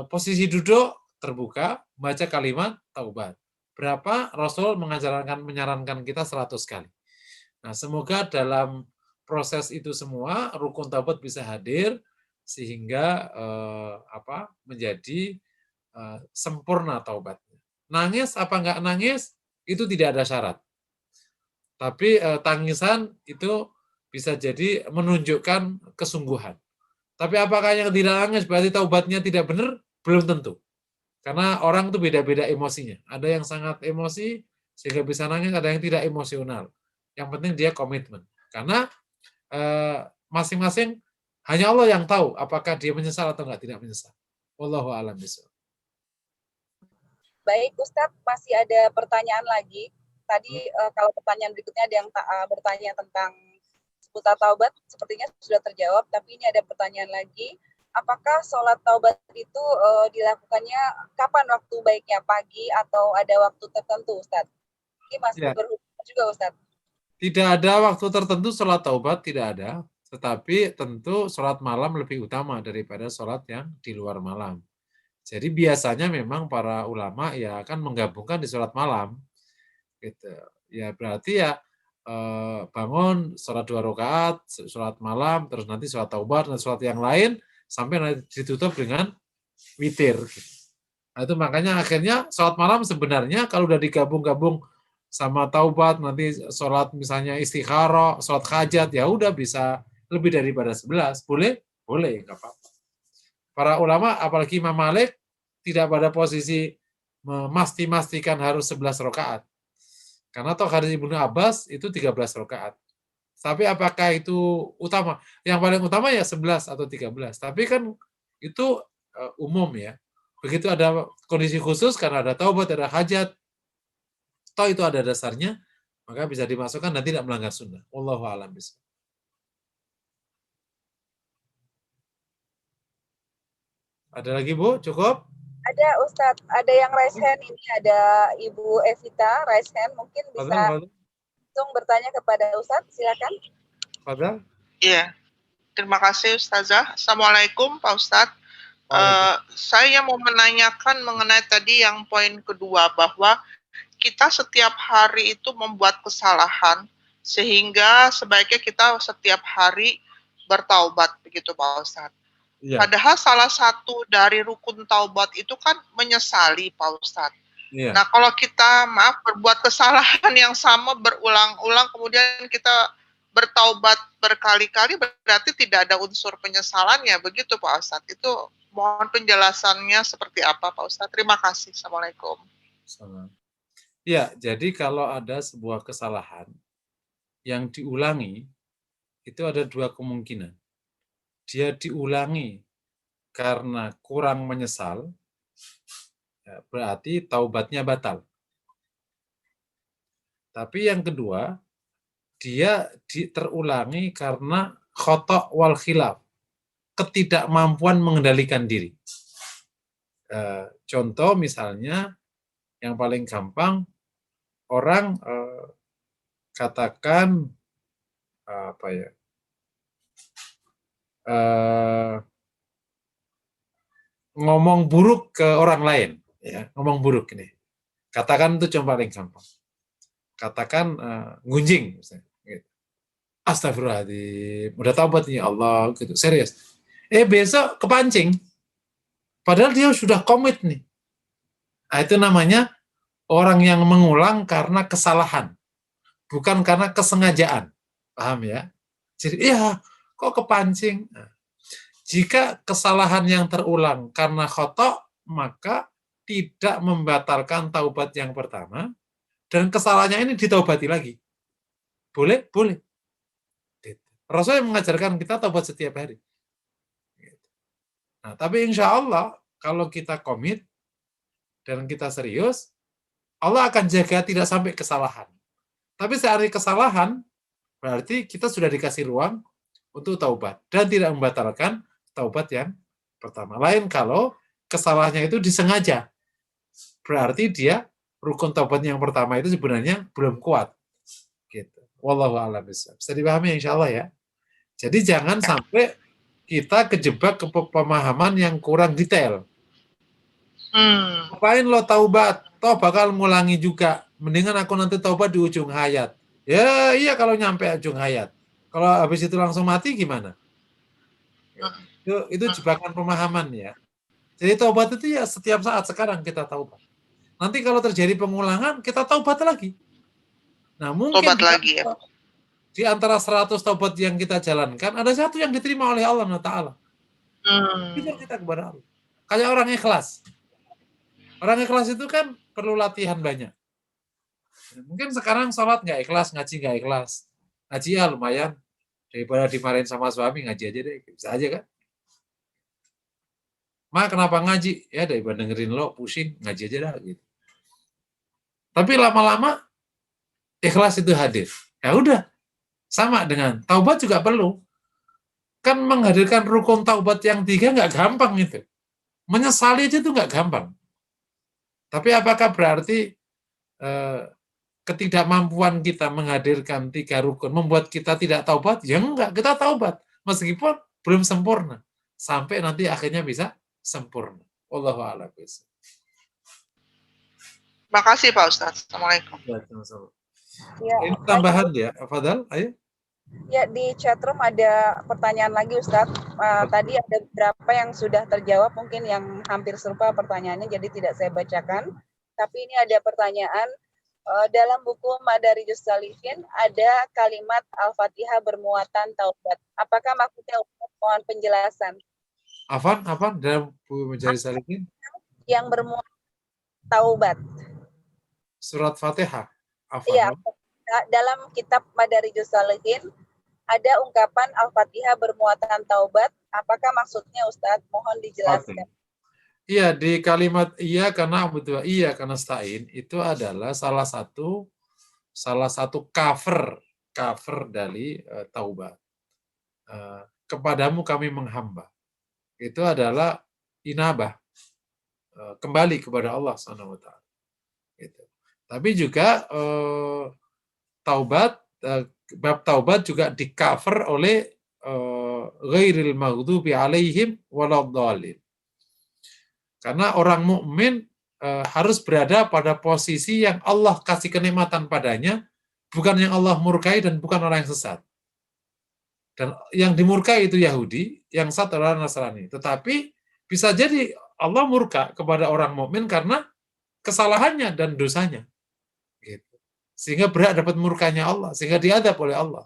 Posisi duduk terbuka, baca kalimat taubat. Berapa Rasul menyarankan kita 100 kali. Nah, semoga dalam proses itu semua rukun taubat bisa hadir sehingga menjadi sempurna taubatnya. Nangis apa enggak nangis itu tidak ada syarat. Tapi tangisan itu bisa jadi menunjukkan kesungguhan. Tapi apakah yang tidak nangis berarti taubatnya tidak benar? Belum tentu. Karena orang itu beda-beda emosinya. Ada yang sangat emosi sehingga bisa nangis, ada yang tidak emosional. Yang penting dia komitmen. Karena masing-masing hanya Allah yang tahu apakah dia menyesal atau tidak menyesal. Wallahu a'lam bishawab. Baik, Ustadz, masih ada pertanyaan lagi. Tadi kalau pertanyaan berikutnya ada yang bertanya tentang seputar taubat, sepertinya sudah terjawab. Tapi ini ada pertanyaan lagi. Apakah sholat taubat itu dilakukannya kapan waktu baiknya, pagi atau ada waktu tertentu, Ustadz? Ini masih berhubungan juga, Ustadz. Tidak ada waktu tertentu sholat taubat, tidak ada. Tetapi tentu sholat malam lebih utama daripada sholat yang di luar malam. Jadi biasanya memang para ulama ya akan menggabungkan di sholat malam. Gitu. Ya berarti ya bangun sholat 2 rakaat, sholat malam, terus nanti sholat taubat dan sholat yang lain sampai nanti ditutup dengan witir. Gitu. Nah, itu makanya akhirnya sholat malam sebenarnya kalau udah digabung-gabung sama taubat, nanti sholat misalnya istikharah, sholat hajat, ya udah bisa lebih daripada 11. Boleh? Boleh, nggak apa-apa. Para ulama, apalagi Imam Malik, tidak pada posisi memastikan harus 11 rakaat. Karena toh hadis Ibnu Abbas itu 13 rakaat. Tapi apakah itu utama? Yang paling utama ya 11 atau 13. Tapi kan itu umum ya. Begitu ada kondisi khusus karena ada taubat, ada hajat, toh itu ada dasarnya, maka bisa dimasukkan dan tidak melanggar sunnah. Wallahu a'lam bishawab. Ada lagi Bu? Cukup? Ada Ustadz, ada yang raise hand ini, ada Ibu Evita raise hand, mungkin bisa langsung bertanya kepada Ustadz, silakan. Fadal? Iya, terima kasih Ustazah. Assalamualaikum Pak Ustadz. Saya mau menanyakan mengenai tadi yang poin kedua, bahwa kita setiap hari itu membuat kesalahan sehingga sebaiknya kita setiap hari bertaubat, begitu Pak Ustadz. Iya. Padahal salah satu dari rukun taubat itu kan menyesali Pak Ustadz. Iya. Nah, kalau kita berbuat kesalahan yang sama berulang-ulang, kemudian kita bertaubat berkali-kali, berarti tidak ada unsur penyesalannya, begitu Pak Ustadz. Itu mohon penjelasannya seperti apa Pak Ustadz. Terima kasih. Assalamualaikum. Ya, jadi kalau ada sebuah kesalahan yang diulangi, itu ada dua kemungkinan. Dia diulangi karena kurang menyesal, ya, berarti taubatnya batal. Tapi yang kedua, dia terulangi karena khata' wal khilaf, ketidakmampuan mengendalikan diri. Contoh misalnya, yang paling gampang, orang katakan apa ya, ngomong buruk ke orang lain, ya, ngomong buruk ini. Katakan itu contoh paling gampang. Katakan gunjing, misalnya. Gitu. Astagfirullahaladzim, udah taubat nih Allah, gitu, serius. Besok kepancing, padahal dia sudah komit nih. Nah, itu namanya orang yang mengulang karena kesalahan, bukan karena kesengajaan. Paham ya? Jadi, kok kepancing? Nah, jika kesalahan yang terulang karena khata', maka tidak membatalkan taubat yang pertama, dan kesalahannya ini ditaubati lagi. Boleh? Boleh. Rasul yang mengajarkan kita taubat setiap hari. Nah, tapi insya Allah, kalau kita komit dan kita serius, Allah akan jaga tidak sampai kesalahan. Tapi sehari kesalahan, berarti kita sudah dikasih ruang untuk taubat dan tidak membatalkan taubat yang pertama. Lain kalau kesalahannya itu disengaja, berarti dia rukun taubat yang pertama itu sebenarnya belum kuat. Gitu. Wallahu a'lam bishawab. Bisa dipahami insyaallah ya. Jadi jangan sampai kita kejebak ke pemahaman yang kurang detail. Ngapain lo taubat? Toh bakal ngulangi juga. Mendingan aku nanti taubat di ujung hayat. Ya iya kalau nyampe ujung hayat. Kalau habis itu langsung mati gimana? Itu jebakan pemahaman ya. Jadi taubat itu ya setiap saat, sekarang kita taubat. Nanti kalau terjadi pengulangan, kita taubat lagi. Nah mungkin taubat lagi ya. Di antara 100 taubat yang kita jalankan, ada satu yang diterima oleh Allah Ta'ala. Itu kita kepada Allah. Kayak orang ikhlas. Orang ikhlas itu kan perlu latihan banyak. Mungkin sekarang sholat nggak ikhlas, ngaji nggak ikhlas. Ngaji ya lumayan. Daripada dimarahin sama suami, ngaji aja deh. Bisa aja kan. Kenapa ngaji? Ya daripada dengerin lo, pusing, ngaji aja dah. Gitu. Tapi lama-lama, ikhlas itu hadir. Ya udah. Sama dengan taubat juga perlu. Kan menghadirkan rukun taubat yang 3 nggak gampang itu. Menyesali aja itu nggak gampang. Tapi apakah berarti ketidakmampuan kita menghadirkan 3 rukun membuat kita tidak taubat? Ya enggak, kita taubat. Meskipun belum sempurna. Sampai nanti akhirnya bisa sempurna. Wallahu a'lam bishawab. Makasih Pak Ustadz. Assalamualaikum. Ya, ini tambahan ya, Fadal, ayo. Ya, di chatroom ada pertanyaan lagi Ustadz. Tadi ada beberapa yang sudah terjawab, mungkin yang hampir serupa pertanyaannya, jadi tidak saya bacakan. Tapi ini ada pertanyaan, dalam buku Madarijus Salikin ada kalimat Al-Fatihah bermuatan taubat. Apakah maksudnya mohon penjelasan? Afan, dalam buku Madarijus Salikin? Yang bermuatan taubat. Surat Fatihah. Iya, dalam kitab Madarijus Salikin ada ungkapan Al-Fatihah bermuatan taubat. Apakah maksudnya Ustadz? Mohon dijelaskan. Iya, di kalimat iya karena betul iya karena stain itu adalah salah satu cover dari taubat. Kepadamu kami menghamba. Itu adalah inabah, kembali kepada Allah SWT. Gitu. Tapi juga bab taubat juga di cover oleh ghairil maghdubi alaihim waladhdallin. Karena orang mukmin harus berada pada posisi yang Allah kasih kenikmatan padanya bukan yang Allah murkai dan bukan orang yang sesat. Dan yang dimurkai itu Yahudi, yang sesat adalah Nasrani. Tetapi bisa jadi Allah murka kepada orang mukmin karena kesalahannya dan dosanya. Gitu. Sehingga berhak dapat murkanya Allah, sehingga diadab oleh Allah.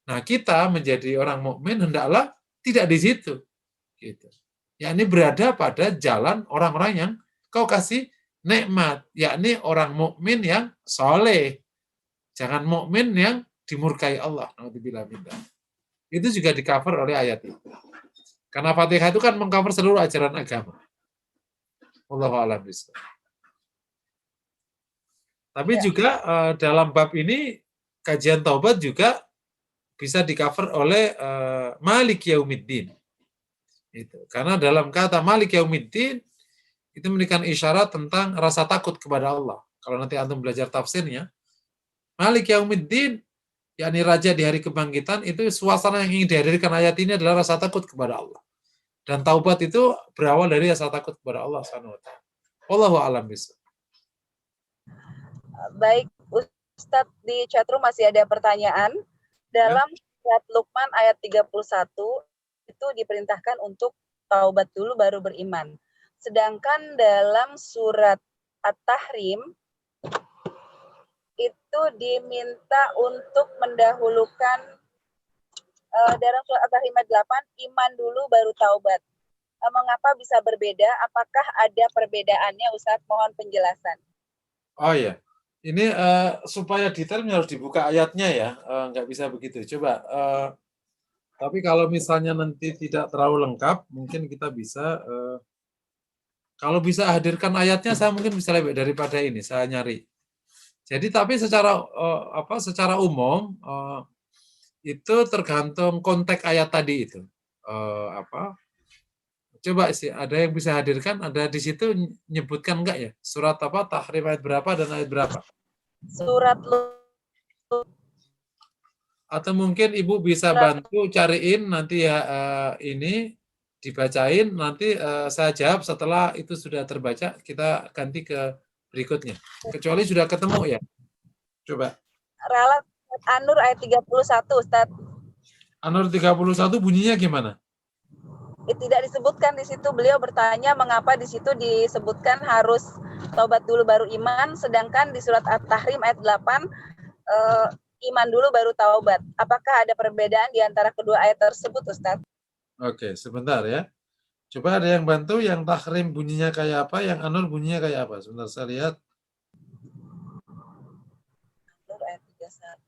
Nah, kita menjadi orang mukmin hendaklah tidak di situ. Gitu. Yakni berada pada jalan orang-orang yang kau kasih nikmat, yakni orang mukmin yang soleh. Jangan mukmin yang dimurkai Allah. Naudzubillah. Itu juga di-cover oleh ayat itu. Karena Fatihah itu kan meng-cover seluruh ajaran agama. Wallahu a'lam bishawab. Tapi juga dalam bab ini kajian taubat juga bisa di-cover oleh Malik Yaumiddin. Itu. Karena dalam kata Malik Yaumiddin itu memberikan isyarat tentang rasa takut kepada Allah. Kalau nanti antum belajar tafsirnya, Malik Yaumiddin, yakni raja di hari kebangkitan, itu suasana yang ingin dihadirkan ayat ini adalah rasa takut kepada Allah. Dan taubat itu berawal dari rasa takut kepada Allah Subhanahu wa taala. Wallahu a'lam bishawab. Baik, Ustadz, di chatroom masih ada pertanyaan. Dalam surat Luqman ayat 31 itu diperintahkan untuk taubat dulu baru beriman. Sedangkan dalam surat At-Tahrim itu diminta untuk mendahulukan dalam surat At-Tahrim ayat 8, iman dulu baru taubat. Mengapa bisa berbeda? Apakah ada perbedaannya, Ustadz? Mohon penjelasan. Oh ya, ini supaya detailnya harus dibuka ayatnya ya, nggak bisa begitu. Coba, tapi kalau misalnya nanti tidak terlalu lengkap, mungkin kita bisa, kalau bisa hadirkan ayatnya, saya mungkin bisa lebih daripada ini, saya nyari. Jadi tapi secara umum itu tergantung konteks ayat tadi itu. Coba sih, ada yang bisa hadirkan, ada di situ nyebutkan enggak ya? Surat apa, Tahrim ayat berapa dan ayat berapa? Surat Atau mungkin Ibu bisa bantu cariin nanti ya, ini dibacain, nanti saya jawab setelah itu sudah terbaca, kita ganti ke berikutnya. Kecuali sudah ketemu ya. Coba. Ralat An-Nur ayat 31, Ustaz. An-Nur 31 bunyinya gimana? Tidak disebutkan di situ. Beliau bertanya mengapa di situ disebutkan harus taubat dulu baru iman, sedangkan di surat At-Tahrim ayat 8 iman dulu baru taubat. Apakah ada perbedaan di antara kedua ayat tersebut, Ustaz? Oke, sebentar ya. Coba ada yang bantu, yang Tahrim bunyinya kayak apa, yang An-Nur bunyinya kayak apa? Sebentar saya lihat. An-Nur ayat 31.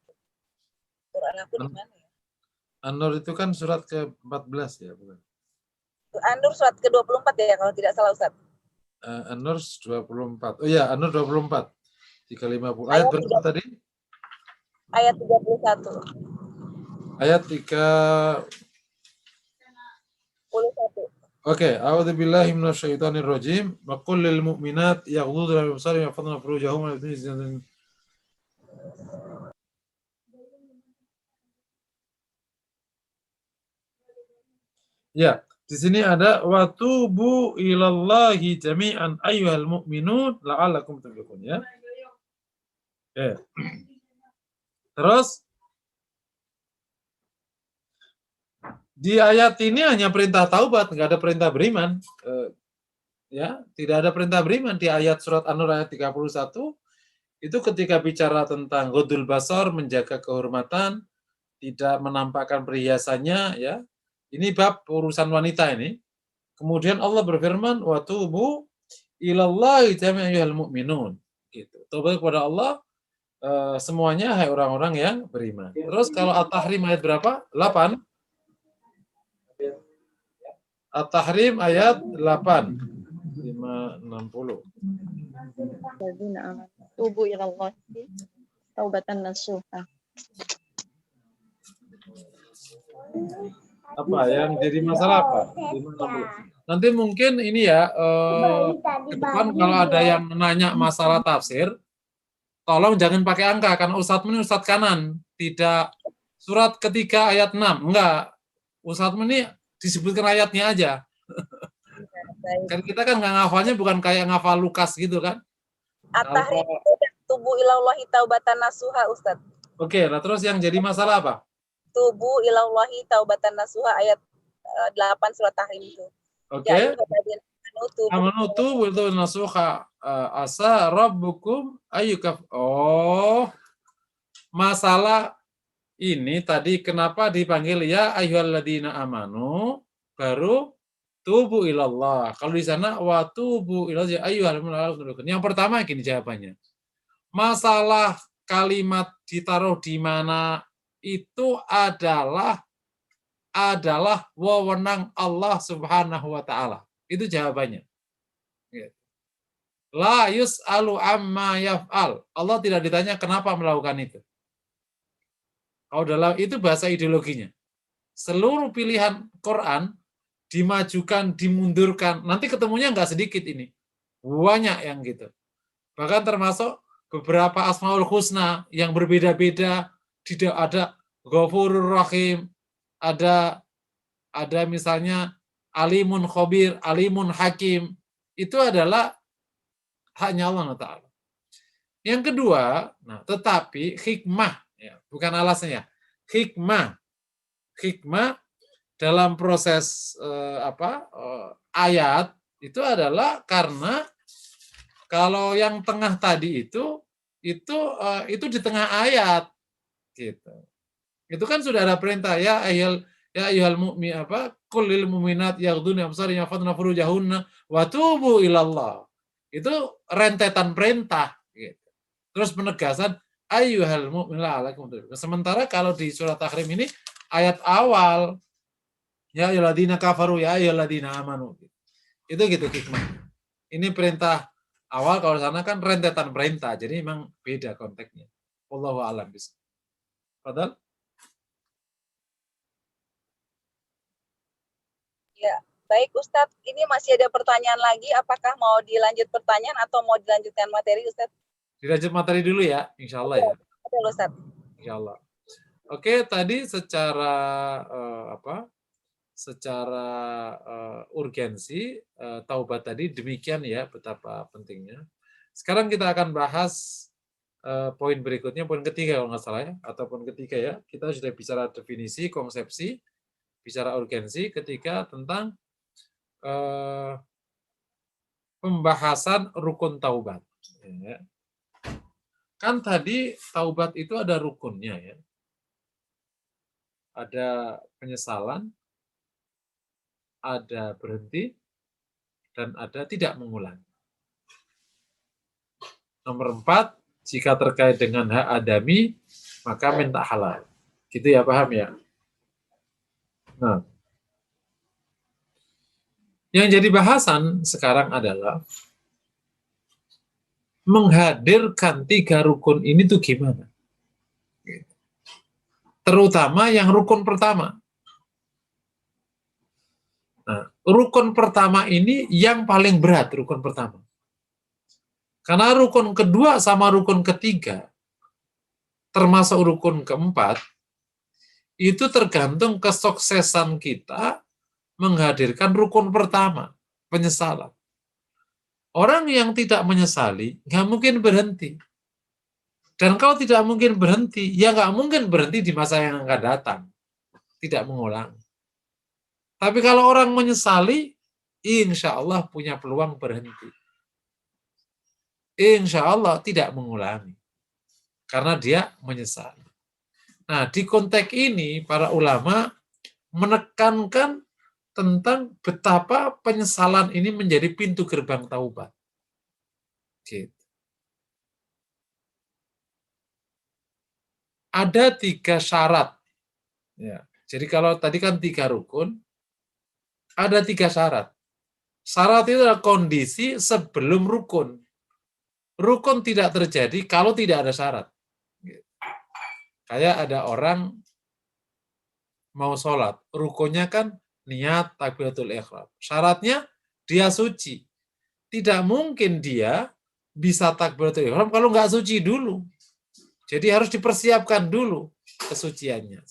Quran aku di mana ya? An-Nur itu kan surat ke-14 ya, bukan? An-Nur surat ke-24 ya kalau tidak salah, Ustaz. An-Nur 24. Oh iya, An-Nur 24. 350. Ayat berapa tadi? Ayat 31. Ayat 31. Oke, a'udzubillahi minasyaitonir rajim. Wa qul lil mu'minat yaghdudna min absarihim wa yahfazna furujahum wa yu'minuna. Ya, di sini ada wa tubu ilallahi jami'an ayyuhal mu'minun la'allakum tuflihun ya. Oke. Terus di ayat ini hanya perintah taubat, nggak ada perintah beriman. Ya, tidak ada perintah beriman di ayat surat An-Nur ayat 31. Itu ketika bicara tentang ghadul basar, menjaga kehormatan, tidak menampakkan perhiasannya, ya. Ini bab urusan wanita ini. Kemudian Allah berfirman, wa tubu ilallahi jami'al mu'minun. Gitu. Taubat kepada Allah semuanya hai orang-orang yang beriman. Terus kalau At-Tahrim ayat berapa? 8. At-Tahrim ayat 8. 560. Tubu ilallahi taubatan nasuha. Apa yang jadi masalah apa? 560. Nanti mungkin ini ya, ke depan kalau ada yang nanya masalah tafsir, tolong jangan pakai angka, karena Ustadz ini Ustadz kanan, tidak surat ketiga ayat 6, enggak. Ustadz ini disebutkan ayatnya aja. Kan kita kan nggak ngafalnya bukan kayak ngafal Lukas gitu kan. At-Tahrim itu tubu ilallahi taubatan nasuha, Ustadz. Oke, nah terus yang jadi masalah apa? Tubu ilallahi taubatan nasuha ayat 8 surat Tahrim itu. Oke. Ya ayyuhalladzina amanu tubu Amanutu itu nasuha asa rabbukum ayyukaf. Oh, masalah ini tadi kenapa dipanggil ya ayyuhalladzina amanu baru tubu ilallah. Kalau di sana wa tubu ilallah ayyuhal mu'minun. Yang pertama gini jawabannya. Masalah kalimat ditaruh di mana itu adalah wewenang Allah Subhanahu wa taala. Itu jawabannya. La yus'alu amma yaf'al. Allah tidak ditanya kenapa melakukan itu. Kalau dalam itu bahasa ideologinya. Seluruh pilihan Quran dimajukan, dimundurkan. Nanti ketemunya nggak sedikit ini. Banyak yang gitu. Bahkan termasuk beberapa Asmaul Husna yang berbeda-beda. Tidak ada Ghafurur Rahim, ada misalnya Alimun Khabir, Alimun Hakim. Itu adalah haknya Allah Ta'ala. Yang kedua, nah, tetapi hikmah, ya, bukan alasannya, hikmah dalam proses ayat itu adalah karena kalau yang tengah tadi itu di tengah ayat, gitu. Itu kan sudah ada perintah ya ayyuhal mu'min kullil mu'minat yaghdudna absarihunna yahfazna furujahunna wa tubu ilallah. Itu rentetan perintah, gitu. Terus penegasan ayyuhal mu'minuna alaikum. Sementara kalau di surat Tahrim ini ayat awal ya ayyuhalladzina kafaru ya ayyuhalladzina amanu. Itu gitu hikmahnya. Ini perintah awal, kalau sana kan rentetan perintah. Jadi memang beda konteksnya. Wallahu a'lam bishawab. Padahal Ya, baik Ustadz. Ini masih ada pertanyaan lagi. Apakah mau dilanjut pertanyaan atau mau dilanjutkan materi Ustadz? Dilanjut materi dulu ya, insya Allah ya. Betul Ustadz. Insya Allah. Oke, tadi secara urgensi taubat tadi demikian ya, betapa pentingnya. Sekarang kita akan bahas poin berikutnya, poin ketiga kalau nggak salah ya, ataupun ketiga ya. Kita sudah bicara definisi, konsepsi, bicara urgensi ketika tentang pembahasan rukun taubat. Ya. Kan tadi taubat itu ada rukunnya ya. Ada penyesalan, ada berhenti, dan ada tidak mengulang. Nomor 4, jika terkait dengan hak adami, maka minta halal. Gitu ya, paham ya? Nah, yang jadi bahasan sekarang adalah menghadirkan 3 rukun ini tuh gimana? Terutama yang rukun pertama. Nah, rukun pertama ini yang paling berat, rukun pertama. Karena rukun kedua sama rukun ketiga, termasuk rukun keempat, itu tergantung kesuksesan kita menghadirkan rukun pertama, penyesalan. Orang yang tidak menyesali, nggak mungkin berhenti. Dan kalau tidak mungkin berhenti, ya nggak mungkin berhenti di masa yang akan datang. Tidak mengulang. Tapi kalau orang menyesali, insya Allah punya peluang berhenti. Insya Allah tidak mengulangi. Karena dia menyesali. Nah, di konteks ini, para ulama menekankan tentang betapa penyesalan ini menjadi pintu gerbang taubat. Gitu. Ada 3 syarat. Ya. Jadi kalau tadi kan 3 rukun, ada 3 syarat. Syarat itu adalah kondisi sebelum rukun. Rukun tidak terjadi kalau tidak ada syarat. Kayak ada orang mau sholat, rukunnya kan niat takbiratul ihram. Syaratnya dia suci. Tidak mungkin dia bisa takbiratul ihram kalau nggak suci dulu. Jadi harus dipersiapkan dulu kesuciannya.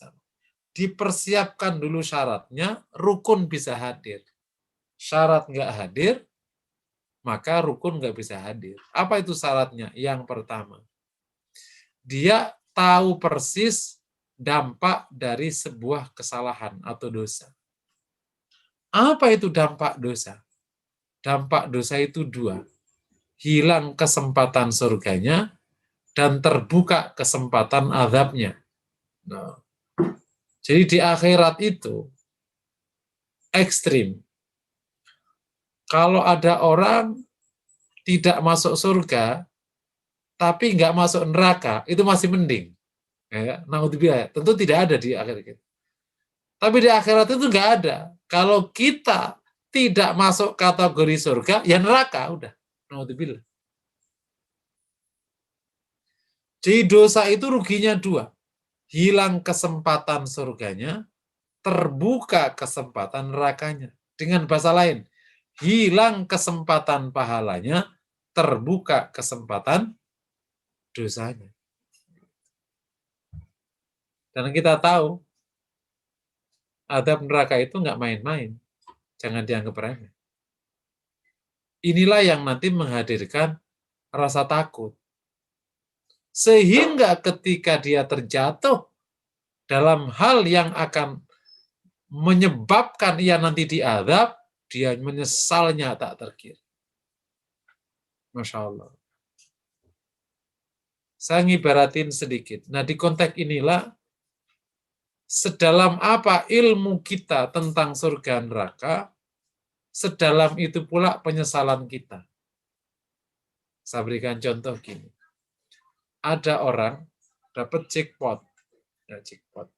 Dipersiapkan dulu syaratnya, rukun bisa hadir. Syarat nggak hadir, maka rukun nggak bisa hadir. Apa itu syaratnya? Yang pertama, dia tahu persis dampak dari sebuah kesalahan atau dosa. Apa itu dampak dosa? Dampak dosa itu dua. Hilang kesempatan surganya dan terbuka kesempatan azabnya. Nah, jadi di akhirat itu ekstrim. Kalau ada orang tidak masuk surga, tapi nggak masuk neraka, itu masih mending. Ya, naudzubillah, tentu tidak ada di akhirat. Tapi di akhirat itu nggak ada. Kalau kita tidak masuk kategori surga, ya neraka, udah. Naudzubillah. Jadi dosa itu ruginya dua. Hilang kesempatan surganya, terbuka kesempatan nerakanya. Dengan bahasa lain, hilang kesempatan pahalanya, terbuka kesempatan dosanya. Dan kita tahu, adab neraka itu nggak main-main. Jangan dianggap remeh. Inilah yang nanti menghadirkan rasa takut. Sehingga ketika dia terjatuh dalam hal yang akan menyebabkan ia nanti diazab, dia menyesalnya tak terkira. Masya Allah. Saya ngibaratin sedikit. Nah, di konteks inilah, sedalam apa ilmu kita tentang surga neraka, sedalam itu pula penyesalan kita. Saya berikan contoh gini. Ada orang dapat jackpot. Ya, jackpot.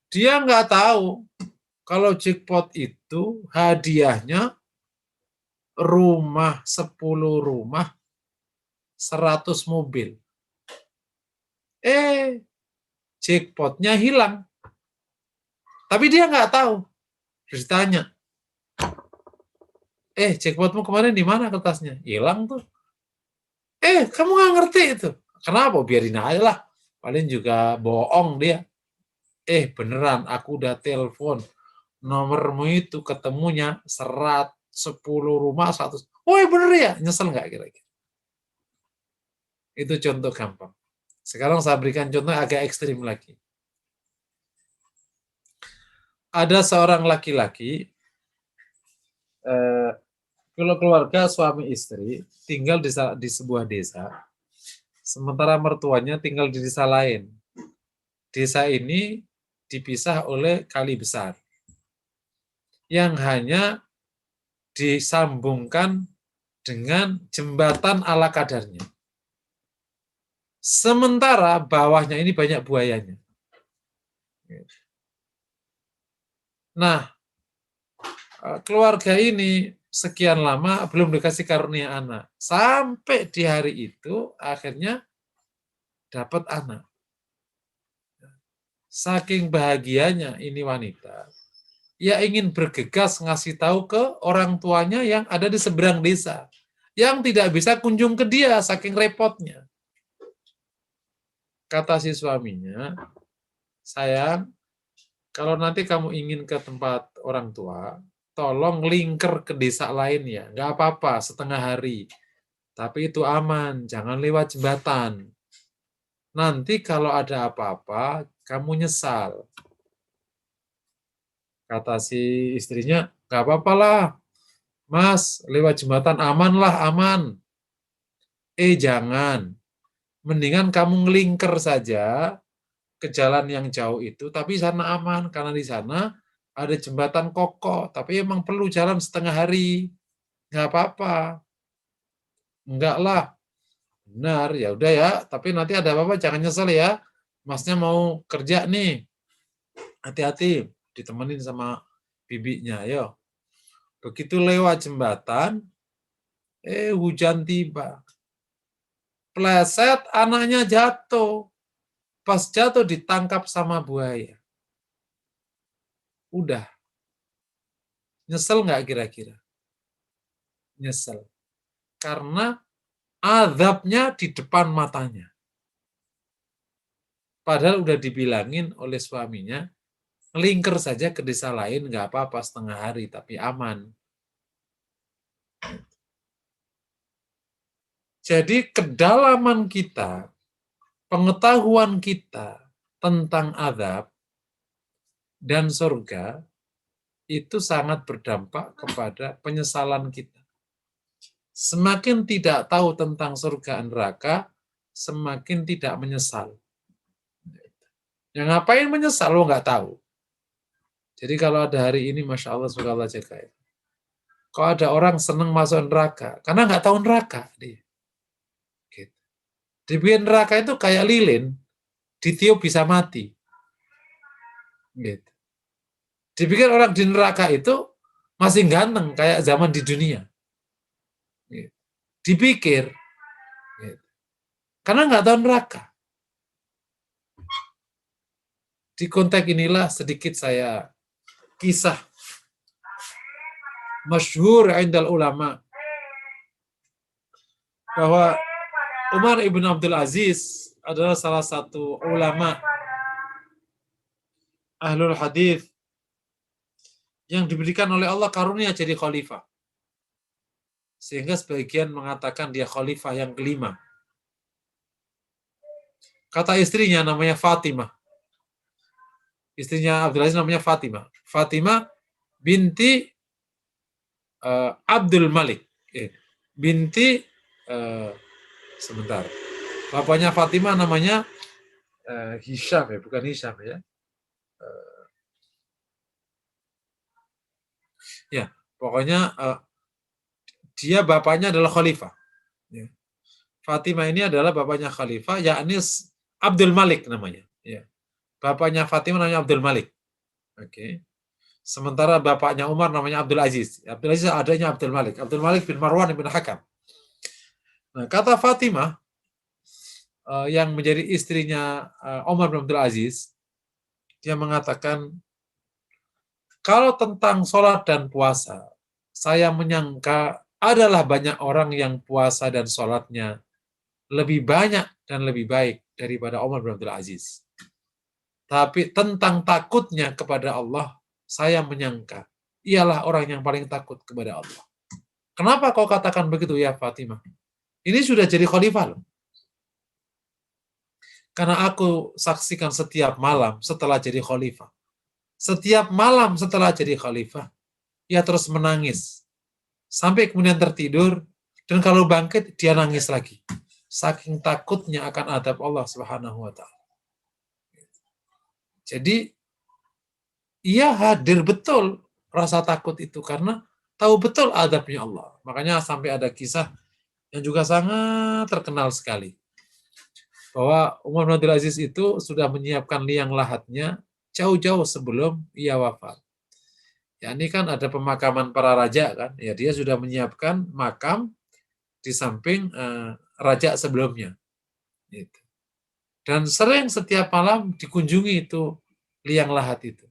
Dia nggak tahu kalau jackpot itu hadiahnya rumah, 10 rumah, 100 mobil. Jackpotnya hilang. Tapi dia nggak tahu. Terus ditanya, jackpotmu kemarin di mana kertasnya? Hilang tuh. Kamu nggak ngerti itu. Kenapa? Biarin aja lah. Paling juga bohong dia. Beneran, aku udah telepon. Nomormu itu ketemunya 10 rumah, 100. Bener ya? Nyesel nggak kira-kira? Itu contoh gampang. Sekarang saya berikan contoh agak ekstrim lagi. Ada seorang laki-laki, kalau keluarga suami istri tinggal di sebuah desa, sementara mertuanya tinggal di desa lain. Desa ini dipisah oleh kali besar yang hanya disambungkan dengan jembatan ala kadarnya. Sementara bawahnya ini banyak buayanya. Nah, keluarga ini sekian lama belum dikasih karunia anak. Sampai di hari itu akhirnya dapat anak. Saking bahagianya ini wanita, ia ingin bergegas ngasih tahu ke orang tuanya yang ada di seberang desa, yang tidak bisa kunjung ke dia saking repotnya. Kata si suaminya, sayang, kalau nanti kamu ingin ke tempat orang tua, tolong lingker ke desa lain ya. Nggak apa-apa, setengah hari. Tapi itu aman, jangan lewat jembatan. Nanti kalau ada apa-apa, kamu nyesal. Kata si istrinya, nggak apa-apa lah. Mas, lewat jembatan aman lah, aman. Jangan. Mendingan kamu ngelingker saja ke jalan yang jauh itu, tapi sana aman, karena di sana ada jembatan kokoh, tapi emang perlu jalan setengah hari. Nggak apa-apa. Enggak lah. Benar, ya udah ya, tapi nanti ada apa-apa jangan nyesel ya. Masnya mau kerja nih. Hati-hati, ditemenin sama bibinya, ayo. Begitu lewat jembatan, hujan tiba. Pleset, anaknya jatuh. Pas jatuh ditangkap sama buaya. Udah. Nyesel nggak kira-kira? Nyesel. Karena azabnya di depan matanya. Padahal udah dibilangin oleh suaminya, ngelingker saja ke desa lain, nggak apa-apa setengah hari, tapi aman. Jadi kedalaman kita, pengetahuan kita tentang azab dan surga itu sangat berdampak kepada penyesalan kita. Semakin tidak tahu tentang surga dan neraka, semakin tidak menyesal. Yang ngapain menyesal, lo nggak tahu. Jadi kalau ada hari ini, Masya Allah, semoga Allah jaga. Kalau ada orang senang masuk neraka, karena nggak tahu neraka. Dia. Gitu. Dibikin neraka itu kayak lilin, ditiup bisa mati. Gitu. Dipikir orang di neraka itu masih ganteng kayak zaman di dunia. Gitu. Dipikir. Gitu. Karena nggak tahu neraka. Di konteks inilah sedikit saya kisah masyhur indal ulama bahwa Umar ibn Abdul Aziz adalah salah satu ulama ahlul hadis yang diberikan oleh Allah karunia jadi khalifah. Sehingga sebagian mengatakan dia khalifah yang kelima. Kata istrinya namanya Fatimah. Istrinya Abdul Aziz namanya Fatimah. Fatimah binti Abdul Malik. Binti sebentar. Bapaknya Fatimah namanya Hisham ya, bukan Hisham ya. Ya, pokoknya dia bapaknya adalah khalifah. Ya. Fatimah ini adalah bapaknya khalifah, yakni Abdul Malik namanya. Ya. Bapaknya Fatimah namanya Abdul Malik. Oke. Sementara bapaknya Umar namanya Abdul Aziz. Abdul Aziz adanya Abdul Malik. Abdul Malik bin Marwan bin Hakam. Nah, kata Fatimah yang menjadi istrinya Umar bin Abdul Aziz, dia mengatakan, kalau tentang sholat dan puasa, saya menyangka adalah banyak orang yang puasa dan sholatnya lebih banyak dan lebih baik daripada Umar bin Abdul Aziz. Tapi tentang takutnya kepada Allah, saya menyangka ialah orang yang paling takut kepada Allah. Kenapa kau katakan begitu ya Fatimah? Ini sudah jadi khalifah loh. Karena aku saksikan setiap malam setelah jadi khalifah. Setiap malam setelah jadi khalifah, ia terus menangis. Sampai kemudian tertidur, dan kalau bangkit, dia nangis lagi. Saking takutnya akan adab Allah Subhanahu wa Ta'ala. Jadi, ia hadir betul rasa takut itu karena tahu betul adabnya Allah. Makanya sampai ada kisah yang juga sangat terkenal sekali. Bahwa Umar bin Abdul Aziz itu sudah menyiapkan liang lahatnya jauh-jauh sebelum ia wafat. Ya ini kan ada pemakaman para raja kan. Ya dia sudah menyiapkan makam di samping raja sebelumnya. Gitu. Dan sering setiap malam dikunjungi itu liang lahat itu.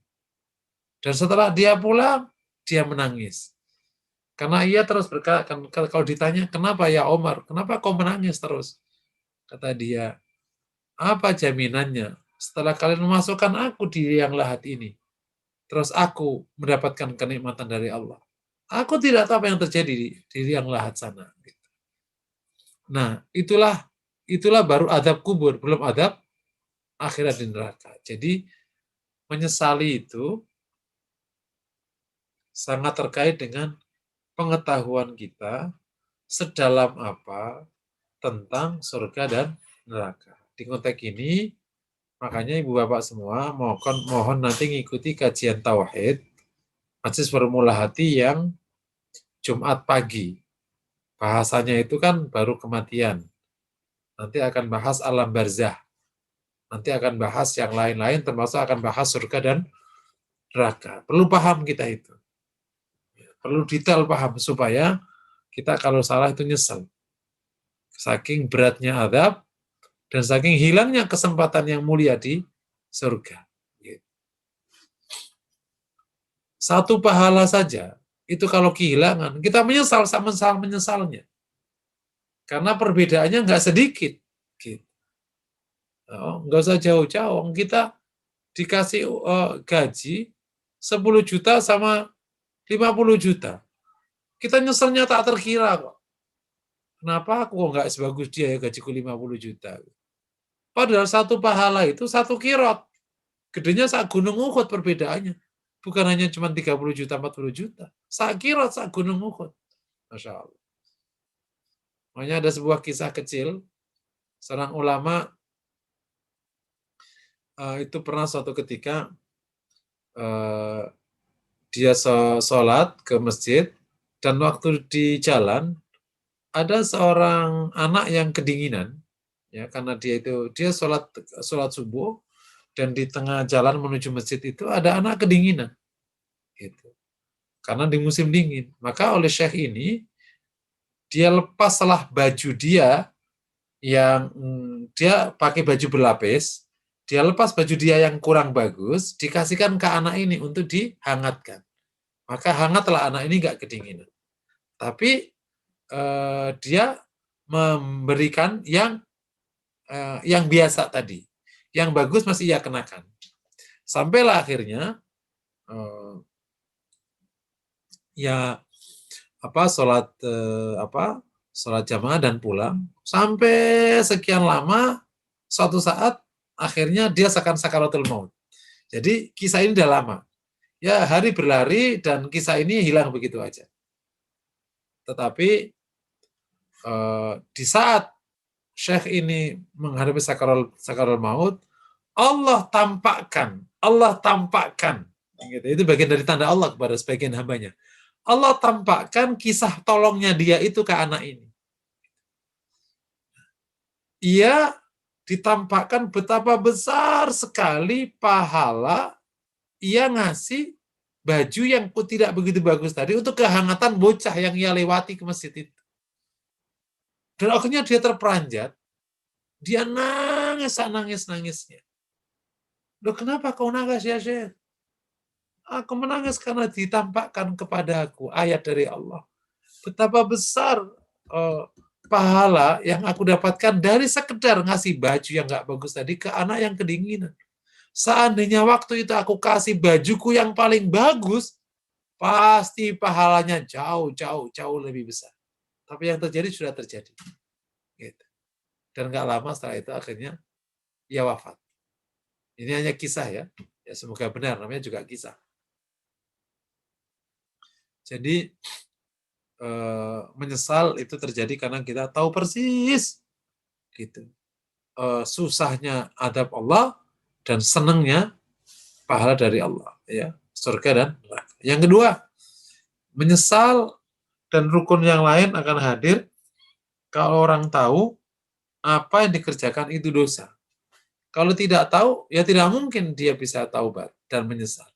Dan setelah dia pulang, dia menangis. Karena ia terus berkata, kalau ditanya, kenapa ya Omar? Kenapa kau menangis terus? Kata dia, apa jaminannya setelah kalian memasukkan aku di liang lahat ini, terus aku mendapatkan kenikmatan dari Allah. Aku tidak tahu apa yang terjadi di liang lahat sana. Nah, itulah baru adab kubur, belum adab akhirat di neraka. Jadi, menyesali itu sangat terkait dengan pengetahuan kita sedalam apa tentang surga dan neraka. Di konteks ini, makanya Ibu Bapak semua mohon nanti ngikuti kajian Tauhid, Majelis Formula Hati yang Jumat pagi. Bahasanya itu kan baru kematian. Nanti akan bahas alam barzah. Nanti akan bahas yang lain-lain, termasuk akan bahas surga dan neraka. Perlu paham kita itu. Perlu detail paham supaya kita kalau salah itu nyesel. Saking beratnya azab dan saking hilangnya kesempatan yang mulia di surga. Satu pahala saja, itu kalau kehilangan, kita menyesal sama menyesalnya. Karena perbedaannya nggak sedikit. Nggak usah jauh-jauh. Kita dikasih gaji 10 juta sama 50 juta. Kita nyeselnya tak terkira kok. Kenapa aku kok nggak sebagus dia ya, gajiku 50 juta. Padahal satu pahala itu 1 qirot. Gedenya sak gunung Uhud perbedaannya. Bukan hanya cuma 30 juta, 40 juta. Sak qirot, sak gunung Uhud. Masya Allah. Makanya ada sebuah kisah kecil. Seorang ulama itu pernah suatu ketika dia sholat ke masjid, dan waktu di jalan ada seorang anak yang kedinginan, ya, karena dia sholat subuh, dan di tengah jalan menuju masjid itu ada anak kedinginan, gitu. Karena di musim dingin, maka oleh syekh ini dia lepaslah baju dia yang dia pakai baju berlapis, dia lepas baju dia yang kurang bagus, dikasihkan ke anak ini untuk dihangatkan. Maka hangatlah anak ini nggak kedinginan. Tapi dia memberikan yang biasa tadi, yang bagus masih ia kenakan. Sampailah akhirnya sholat jamaah dan pulang. Sampai sekian lama, suatu saat akhirnya dia sakaratul maut. Jadi kisah ini udah lama. Ya, hari berlari dan kisah ini hilang begitu aja. Tetapi di saat syekh ini menghadapi sakaratul maut, Allah tampakkan, gitu. Itu bagian dari tanda Allah kepada sebagian hambanya. Allah tampakkan kisah tolongnya dia itu ke anak ini. Ia ditampakkan betapa besar sekali pahala ia ngasih baju yang tidak begitu bagus tadi untuk kehangatan bocah yang ia lewati ke masjid itu. Dan akhirnya dia terperanjat, dia nangis-nangisnya. Loh, kenapa kau nangis ya Syekh? Aku menangis karena ditampakkan kepada aku ayat dari Allah. Betapa besar pahala yang aku dapatkan dari sekedar ngasih baju yang nggak bagus tadi ke anak yang kedinginan. Seandainya waktu itu aku kasih bajuku yang paling bagus, pasti pahalanya jauh lebih besar. Tapi yang terjadi sudah terjadi. Gitu. Dan nggak lama setelah itu akhirnya ia wafat. Ini hanya kisah ya. Ya semoga benar, namanya juga kisah. Jadi menyesal itu terjadi karena kita tahu persis gitu susahnya adab Allah dan senangnya pahala dari Allah, ya, surga dan neraka. Yang kedua, menyesal dan rukun yang lain akan hadir kalau orang tahu apa yang dikerjakan itu dosa. Kalau tidak tahu, ya tidak mungkin dia bisa taubat dan menyesal.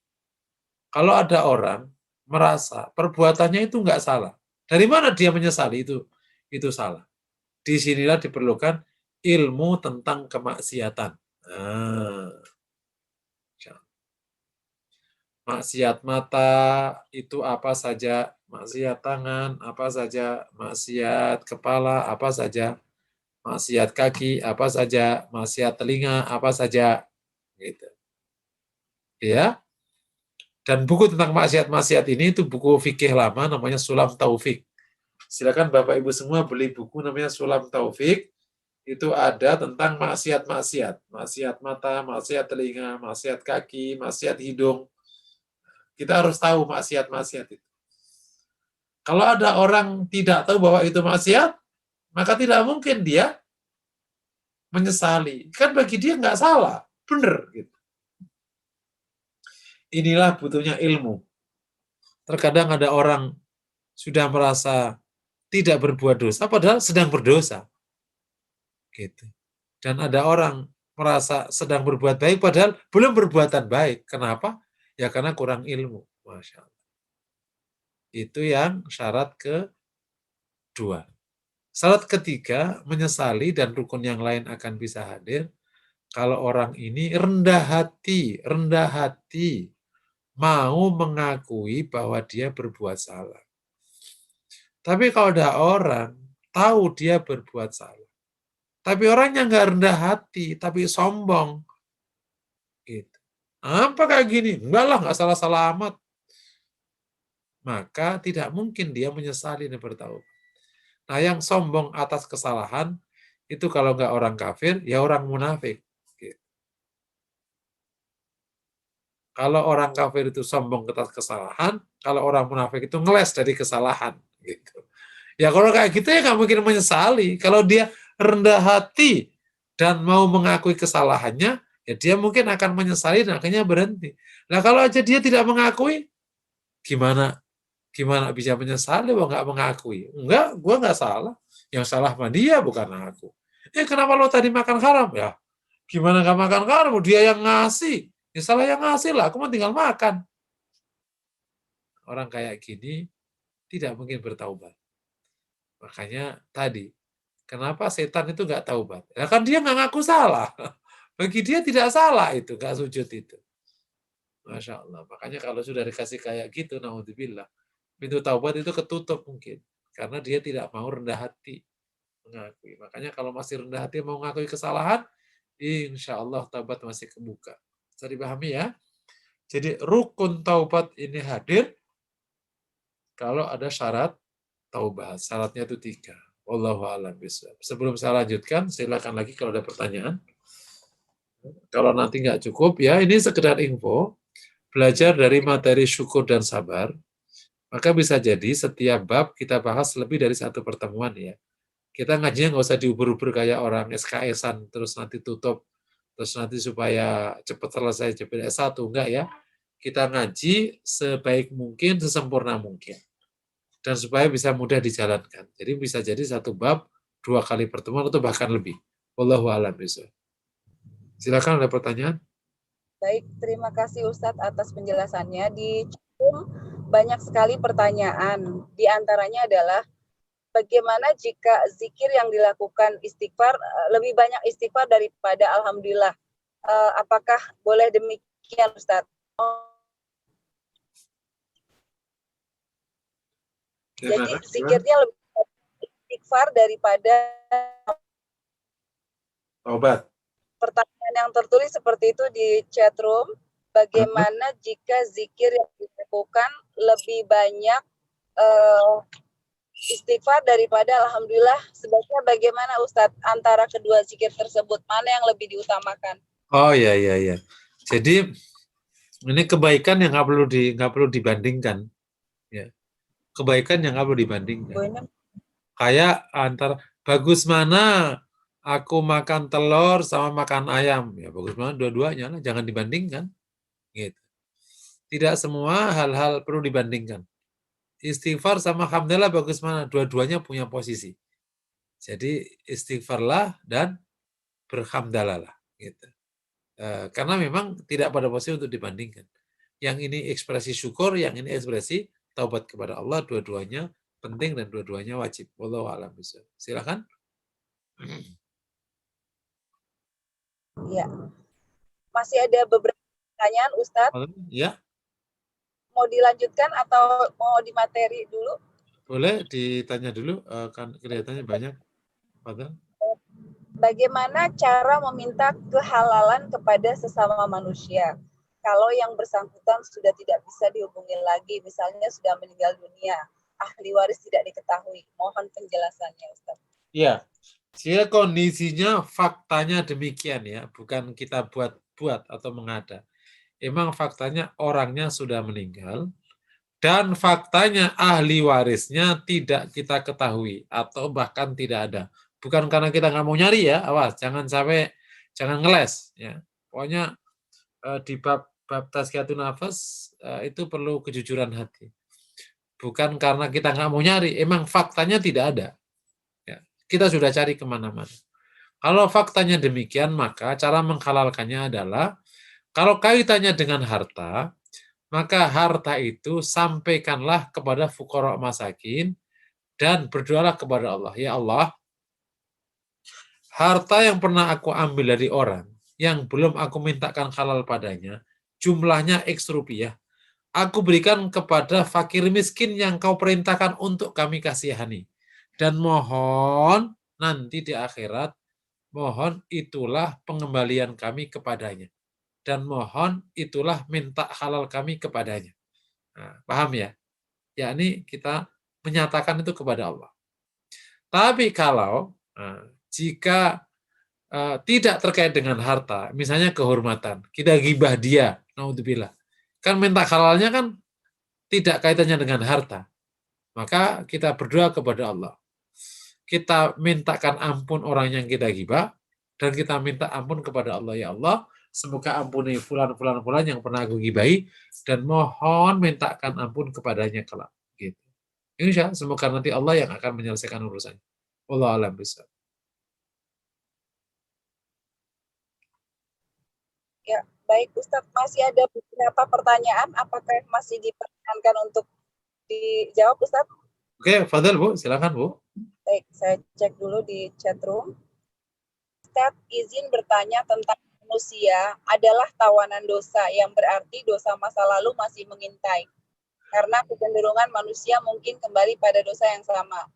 Kalau ada orang merasa perbuatannya itu nggak salah, dari mana dia menyesali itu salah? Disinilah diperlukan ilmu tentang kemaksiatan. Maksiat mata itu apa saja, maksiat tangan apa saja, maksiat kepala apa saja, maksiat kaki apa saja, maksiat telinga apa saja, gitu. Ya. Dan buku tentang maksiat-maksiat ini itu buku fikih lama namanya Sulam Taufik. Silakan Bapak Ibu semua beli buku namanya Sulam Taufik. Itu ada tentang maksiat-maksiat. Maksiat mata, maksiat telinga, maksiat kaki, maksiat hidung. Kita harus tahu maksiat-maksiat itu. Kalau ada orang tidak tahu bahwa itu maksiat, maka tidak mungkin dia menyesali. Kan bagi dia nggak salah, benar. Gitu. Inilah butuhnya ilmu. Terkadang ada orang sudah merasa tidak berbuat dosa, padahal sedang berdosa. Gitu. Dan ada orang merasa sedang berbuat baik, padahal belum berbuatan baik. Kenapa? Ya karena kurang ilmu. Masya Allah. Itu yang syarat kedua. Syarat ketiga, menyesali dan rukun yang lain akan bisa hadir kalau orang ini rendah hati, mau mengakui bahwa dia berbuat salah. Tapi kalau ada orang tahu dia berbuat salah, tapi orangnya nggak rendah hati, tapi sombong, gitu. Apa kayak gini? Enggak lah, nggak salah-salah amat. Maka tidak mungkin dia menyesali dan bertaubat. Nah, yang sombong atas kesalahan itu kalau nggak orang kafir, ya orang munafik. Gitu. Kalau orang kafir itu sombong atas kesalahan, kalau orang munafik itu ngeles dari kesalahan. Gitu. Ya kalau kayak gitu ya nggak mungkin menyesali. Kalau dia rendah hati dan mau mengakui kesalahannya, ya dia mungkin akan menyesali dan akhirnya berhenti. Nah kalau aja dia tidak mengakui, gimana bisa menyesali kalau nggak mengakui? Enggak, gue nggak salah. Yang salah sama dia bukan aku. Kenapa lo tadi makan haram? Ya, gimana nggak makan haram? Dia yang ngasih. Ya salah yang ngasih lah, aku mau tinggal makan. Orang kayak gini tidak mungkin bertaubat. Makanya tadi, kenapa setan itu nggak taubat? Ya kan dia nggak ngaku salah. Bagi dia tidak salah itu, nggak sujud itu. Masya Allah. Makanya kalau sudah dikasih kayak gitu, naudzubillah, pintu taubat itu ketutup mungkin. Karena dia tidak mau rendah hati mengakui. Makanya kalau masih rendah hati mau mengakui kesalahan, insya Allah taubat masih kebuka. Bisa dipahami ya? Jadi rukun taubat ini hadir kalau ada syarat taubat. Syaratnya itu 3. Wallahu a'lam bishawab. Sebelum saya lanjutkan, silakan lagi kalau ada pertanyaan. Kalau nanti nggak cukup, ya ini sekedar info. Belajar dari materi syukur dan sabar, maka bisa jadi setiap bab kita bahas lebih dari 1 pertemuan ya. Kita ngajinya nggak usah diubur-ubur kayak orang SKS-an, terus nanti tutup, terus nanti supaya cepat selesai, cepat S1, enggak ya. Kita ngaji sebaik mungkin, sesempurna mungkin. Dan supaya bisa mudah dijalankan. Jadi bisa jadi 1 bab 2 kali pertemuan atau bahkan lebih. Wallahu a'lam bishawab. Silakan ada pertanyaan. Baik, terima kasih Ustadz atas penjelasannya. Di chatroom banyak sekali pertanyaan. Di antaranya adalah bagaimana jika zikir yang dilakukan istighfar lebih banyak istighfar daripada alhamdulillah? Apakah boleh demikian Ustadz? Jadi zikirnya lebih istighfar daripada taubat. Pertanyaan yang tertulis seperti itu di chatroom. Bagaimana jika zikir yang dilakukan lebih banyak istighfar daripada alhamdulillah? Sebaiknya bagaimana Ustadz antara kedua zikir tersebut? Mana yang lebih diutamakan? Oh ya. Jadi ini kebaikan yang nggak perlu dibandingkan. Ya. Kebaikan yang nggak perlu dibandingkan. Kayak antara bagus mana aku makan telur sama makan ayam, ya bagus mana dua-duanya lah, jangan dibandingkan. Gitu. Tidak semua hal-hal perlu dibandingkan. Istighfar sama alhamdulillah bagus mana, dua-duanya punya posisi. Jadi istighfarlah dan berhamdalah lah. Gitu. Karena memang tidak pada posisi untuk dibandingkan. Yang ini ekspresi syukur, yang ini ekspresi taubat kepada Allah, dua-duanya penting dan dua-duanya wajib. Wallahu a'lam bishawab. Silakan. Ya. Masih ada beberapa pertanyaan Ustadz. Ya. Mau dilanjutkan atau mau di materi dulu? Boleh ditanya dulu, kan kelihatannya banyak. Padahal. Bagaimana cara meminta kehalalan kepada sesama manusia? Kalau yang bersangkutan sudah tidak bisa dihubungi lagi, misalnya sudah meninggal dunia, ahli waris tidak diketahui. Mohon penjelasannya, Ustaz. Iya, jika kondisinya faktanya demikian ya, bukan kita buat-buat atau mengada. Emang faktanya orangnya sudah meninggal, dan faktanya ahli warisnya tidak kita ketahui, atau bahkan tidak ada. Bukan karena kita nggak mau nyari ya, awas, jangan ngeles. Ya. Pokoknya di bab tazkiyatun nafas itu perlu kejujuran hati. Bukan karena kita nggak mau nyari, emang faktanya tidak ada. Ya, kita sudah cari kemana-mana. Kalau faktanya demikian, maka cara menghalalkannya adalah, kalau kaitannya dengan harta, maka harta itu sampaikanlah kepada fuqara masakin dan berdoalah kepada Allah. Ya Allah, harta yang pernah aku ambil dari orang yang belum aku mintakan halal padanya, jumlahnya X rupiah, aku berikan kepada fakir miskin yang kau perintahkan untuk kami kasihani. Dan mohon nanti di akhirat, mohon itulah pengembalian kami kepadanya. Dan mohon itulah minta halal kami kepadanya. Nah, paham ya? Yakni kita menyatakan itu kepada Allah. Tapi kalau jika tidak terkait dengan harta, misalnya kehormatan, kita gibah dia, naudzubillah. Kan minta halalnya kan tidak kaitannya dengan harta. Maka kita berdoa kepada Allah. Kita mintakan ampun orang yang kita gibah, dan kita minta ampun kepada Allah, ya Allah, semoga ampuni fulan yang pernah aku gibahi, dan mohon mintakan ampun kepadanya kelak. Gitu. Insya Allah, semoga nanti Allah yang akan menyelesaikan urusannya. Allah alam bisa. Ya, baik Ustadz, masih ada beberapa pertanyaan, apakah masih diperkenankan untuk dijawab Ustadz? Oke, Fadil Bu, silakan Bu. Baik, saya cek dulu di chat room. Ustadz, izin bertanya tentang manusia adalah tawanan dosa, yang berarti dosa masa lalu masih mengintai. Karena kecenderungan manusia mungkin kembali pada dosa yang sama.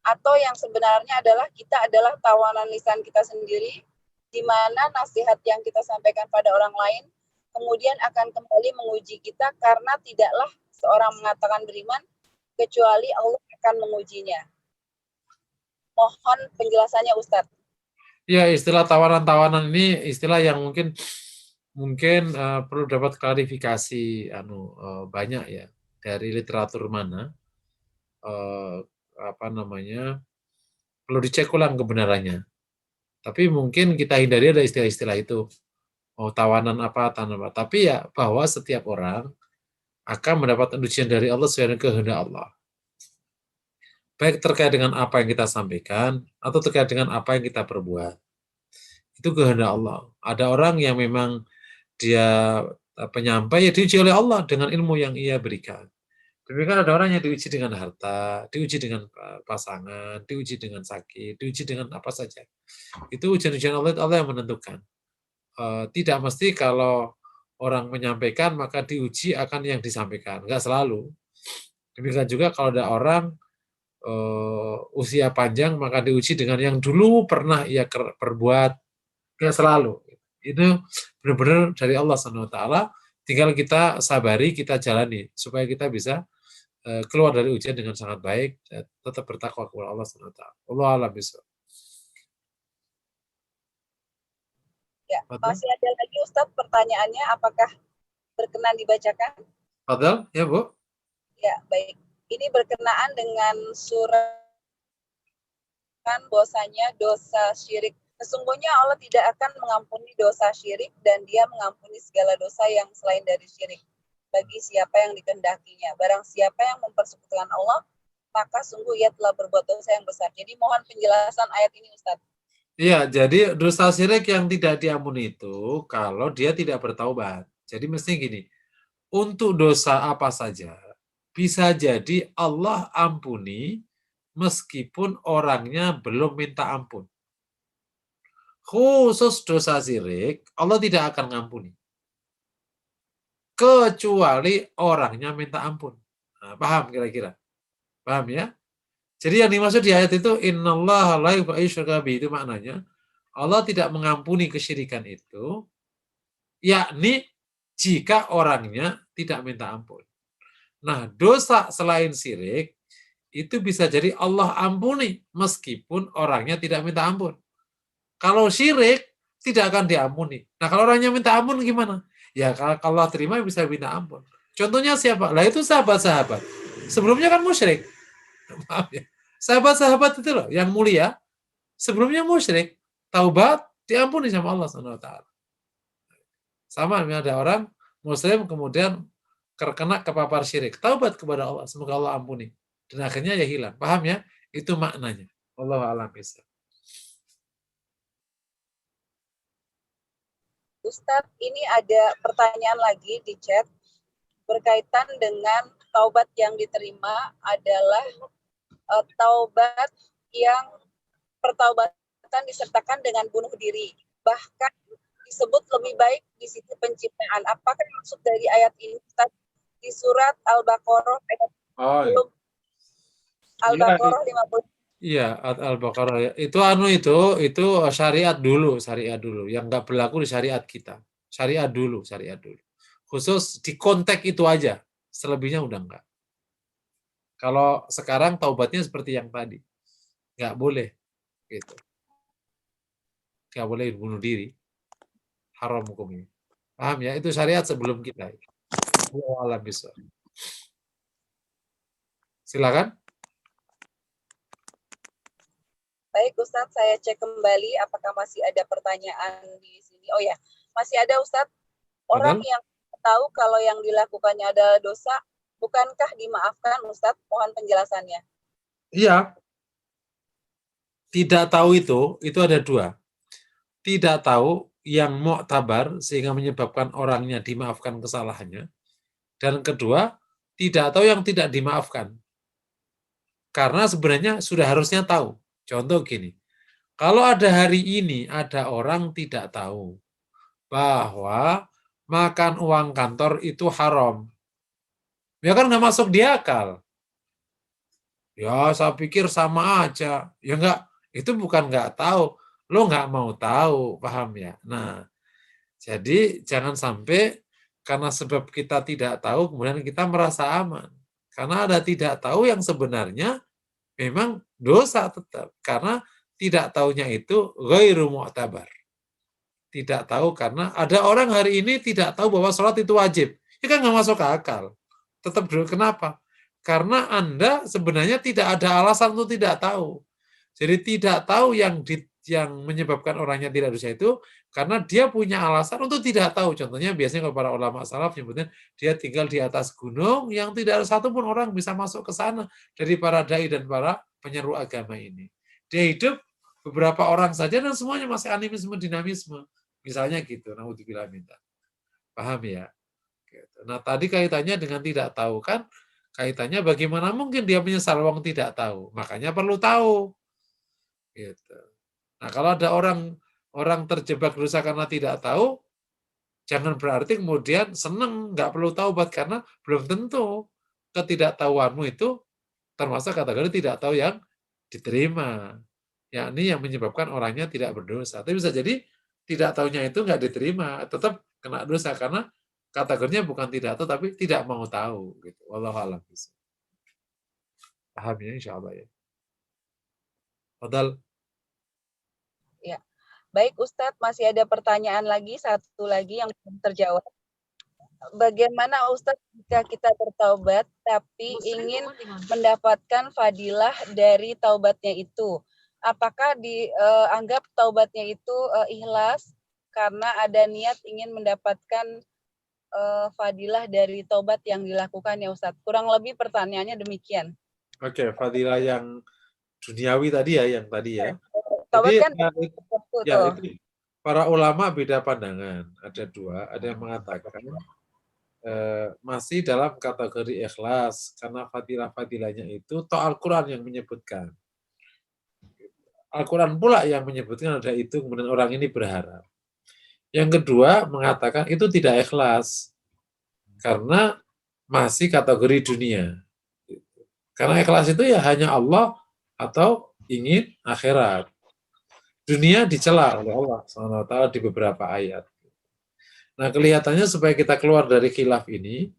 Atau yang sebenarnya adalah kita adalah tawanan lisan kita sendiri, di mana nasihat yang kita sampaikan pada orang lain kemudian akan kembali menguji kita, karena tidaklah seorang mengatakan beriman kecuali Allah akan mengujinya. Mohon penjelasannya Ustadz. Ya, istilah tawanan-tawanan ini istilah yang mungkin perlu dapat klarifikasi banyak ya dari literatur mana, perlu dicek ulang kebenarannya. Tapi mungkin kita hindari ada istilah-istilah itu. Tawanan apa. Tapi ya bahwa setiap orang akan mendapat ujian dari Allah sesuai dengan kehendak Allah. Baik terkait dengan apa yang kita sampaikan atau terkait dengan apa yang kita perbuat. Itu kehendak Allah. Ada orang yang memang dia penyampai, ya diuji oleh Allah dengan ilmu yang ia berikan. Demikian ada orang yang diuji dengan harta, diuji dengan pasangan, diuji dengan sakit, diuji dengan apa saja. Itu ujian-ujian Allah yang menentukan. Tidak mesti kalau orang menyampaikan maka diuji akan yang disampaikan. Enggak selalu. Demikian juga kalau ada orang usia panjang maka diuji dengan yang dulu pernah ia perbuat. Enggak selalu. Itu benar-benar dari Allah SWT. Tinggal kita sabari, kita jalani supaya kita bisa keluar dari ujian dengan sangat baik, tetap bertakwa kepada Allah SWT. Allah alam bisa. Ya, masih ada lagi Ustadz pertanyaannya, apakah berkenan dibacakan? Fadal, ya Bu. Ya, baik. Ini berkenaan dengan surat bahwasanya dosa syirik. Sesungguhnya Allah tidak akan mengampuni dosa syirik, dan Dia mengampuni segala dosa yang selain dari syirik bagi siapa yang dikehendakinya. Barang siapa yang mempersekutukan Allah, maka sungguh ia telah berbuat dosa yang besar. Jadi mohon penjelasan ayat ini Ustaz. Iya, jadi dosa syirik yang tidak diampuni itu kalau dia tidak bertaubat. Jadi mesti gini, untuk dosa apa saja bisa jadi Allah ampuni meskipun orangnya belum minta ampun. Khusus dosa syirik, Allah tidak akan ngampuni. Kecuali orangnya minta ampun. Nah, paham kira-kira? Paham ya? Jadi yang dimaksud di ayat itu, innallaha la yaghfiru syirka bihi, itu maknanya Allah tidak mengampuni kesyirikan itu, yakni jika orangnya tidak minta ampun. Nah, dosa selain syirik itu bisa jadi Allah ampuni meskipun orangnya tidak minta ampun. Kalau syirik tidak akan diampuni. Nah, kalau orangnya minta ampun gimana? Ya kalau Allah terima bisa minta ampun. Contohnya siapa? Lah itu sahabat-sahabat. Sebelumnya kan musyrik. Maaf ya. Sahabat-sahabat itu loh yang mulia sebelumnya musyrik, taubat diampuni sama Allah SWT. Sama ada orang muslim kemudian terkena kepapar syirik, taubat kepada Allah, semoga Allah ampuni. Dan akhirnya ya hilang. Paham ya? Itu maknanya. Wallahu a'lam bishawab. Ustadz, ini ada pertanyaan lagi di chat berkaitan dengan taubat yang diterima adalah taubat yang pertaubatan disertakan dengan bunuh diri. Bahkan disebut lebih baik di sisi penciptaan. Apakah maksud dari ayat ini Ustadz? Di surat Al-Baqarah ayat 50. Al-Baqarah 50. Iya, Al-Baqarah. Itu syariat dulu yang nggak berlaku di syariat kita. Syariat dulu. Khusus di konteks itu aja. Selebihnya udah enggak. Kalau sekarang taubatnya seperti yang tadi. nggak boleh gitu. Nggak boleh bunuh diri, haram hukumnya. Paham ya? Itu syariat sebelum kita. Wallahu bisa. Silakan. Baik Ustadz, saya cek kembali apakah masih ada pertanyaan di sini. Oh ya, masih ada Ustadz. Orang yang tahu kalau yang dilakukannya adalah dosa, bukankah dimaafkan Ustadz? Mohon penjelasannya. Iya. Tidak tahu itu ada dua. Tidak tahu yang mu'tabar sehingga menyebabkan orangnya dimaafkan kesalahannya. Dan kedua, tidak tahu yang tidak dimaafkan. Karena sebenarnya sudah harusnya tahu. Contoh gini, kalau ada hari ini ada orang tidak tahu bahwa makan uang kantor itu haram. Ya kan nggak masuk di akal. Ya saya pikir sama aja. Ya enggak, itu bukan nggak tahu. Lo nggak mau tahu, paham ya? Nah, jadi jangan sampai karena sebab kita tidak tahu kemudian kita merasa aman. Karena ada tidak tahu yang sebenarnya memang dosa tetap. Karena tidak tahunya itu ghairu mu'tabar. Tidak tahu karena ada orang hari ini tidak tahu bahwa sholat itu wajib. Ya kan nggak masuk akal. Tetap dulu. Kenapa? Karena Anda sebenarnya tidak ada alasan untuk tidak tahu. Jadi tidak tahu yang menyebabkan orangnya tidak dosa itu karena dia punya alasan untuk tidak tahu. Contohnya biasanya kalau para ulama salaf menyebutnya dia tinggal di atas gunung yang tidak ada satupun orang bisa masuk ke sana dari para dai dan para penyeru agama ini. Dia hidup beberapa orang saja dan semuanya masih animisme, dinamisme. Misalnya gitu. Naudzubillah minta. Paham ya? Nah tadi kaitannya dengan tidak tahu kan, kaitannya bagaimana mungkin dia menyesal wong tidak tahu. Makanya perlu tahu. Gitu. Nah kalau ada orang terjebak dosa karena tidak tahu, jangan berarti kemudian senang nggak perlu taubat karena belum tentu ketidaktahuanmu itu termasuk kategori tidak tahu yang diterima, yakni yang menyebabkan orangnya tidak berdosa. Tapi bisa jadi tidak tahunya itu nggak diterima, tetap kena dosa karena kategorinya bukan tidak tahu tapi tidak mau tahu. Gitu. Wallahu a'lam. Paham ya insyaallah ya. Padahal. Ya. Baik Ustadz, masih ada pertanyaan lagi, satu lagi yang belum terjawab. Bagaimana Ustadz jika kita bertaubat tapi ingin mendapatkan fadilah dari taubatnya itu? Apakah dianggap taubatnya itu ikhlas karena ada niat ingin mendapatkan fadilah dari taubat yang dilakukan ya Ustadz? Kurang lebih pertanyaannya demikian. Oke, fadilah yang duniawi tadi ya, yang tadi ya. Taubat Jadi kan itu para ulama beda pandangan. Ada dua, ada yang mengatakan masih dalam kategori ikhlas karena fadilah-fadilahnya itu toh Al-Quran yang menyebutkan. Al-Quran pula yang menyebutkan ada itu, kemudian orang ini berharap. Yang kedua mengatakan itu tidak ikhlas karena masih kategori dunia. Karena ikhlas itu ya hanya Allah atau ingin akhirat. Dunia dicela oleh Allah SWT di beberapa ayat. Nah, kelihatannya supaya kita keluar dari khilaf ini,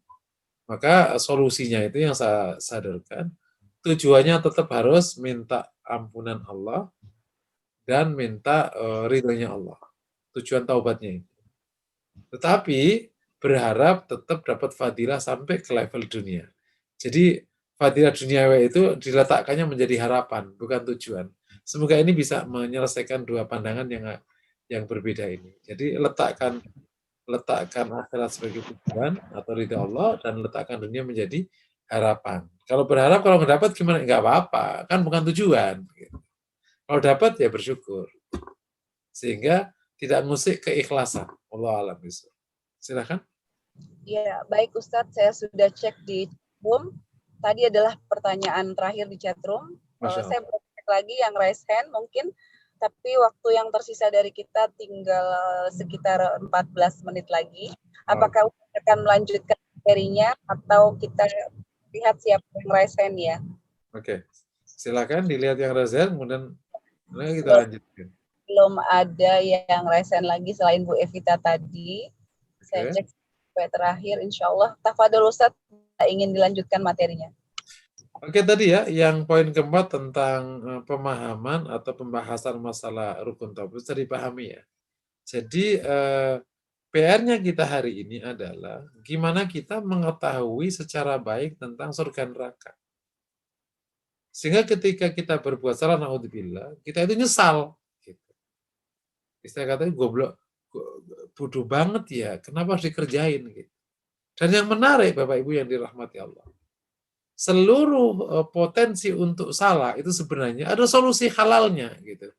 maka solusinya itu yang saya sadarkan, tujuannya tetap harus minta ampunan Allah dan minta ridhonya Allah. Tujuan taubatnya itu. Tetapi berharap tetap dapat fadilah sampai ke level dunia. Jadi fadilah duniawi itu diletakkannya menjadi harapan, bukan tujuan. Semoga ini bisa menyelesaikan dua pandangan yang berbeda ini. Jadi letakkan akhirat sebagai tujuan atau ridha Allah dan letakkan dunia menjadi harapan. Kalau berharap kalau nggak dapat gimana? Nggak apa-apa, kan bukan tujuan. Kalau dapat ya bersyukur. Sehingga tidak musik keikhlasan. Allah alam bisa. Silakan. Ya, baik Ustadz, saya sudah cek di chatroom. Tadi adalah pertanyaan terakhir di chatroom. Saya boleh cek lagi yang raise hand mungkin, tapi waktu yang tersisa dari kita tinggal sekitar 14 menit lagi. Apakah akan melanjutkan materinya atau kita lihat siapa yang raise hand ya? Oke, silakan dilihat yang raise hand, kemudian kita lanjutkan. Belum ada yang raise hand lagi selain Bu Evita tadi. Saya cek sampai terakhir, insya Allah. Tafadhol Ustadz, ingin dilanjutkan materinya. Oke, tadi ya, yang poin keempat tentang pemahaman atau pembahasan masalah rukun tauhid bisa dipahami ya. Jadi PR-nya kita hari ini adalah gimana kita mengetahui secara baik tentang surga neraka. Sehingga ketika kita berbuat salah, naudzubillah, kita itu nyesal. Gitu. Istilah katanya goblok, bodoh banget ya, kenapa harus dikerjain? Gitu. Dan yang menarik Bapak Ibu yang dirahmati Allah, seluruh potensi untuk salah itu sebenarnya ada solusi halalnya gitu.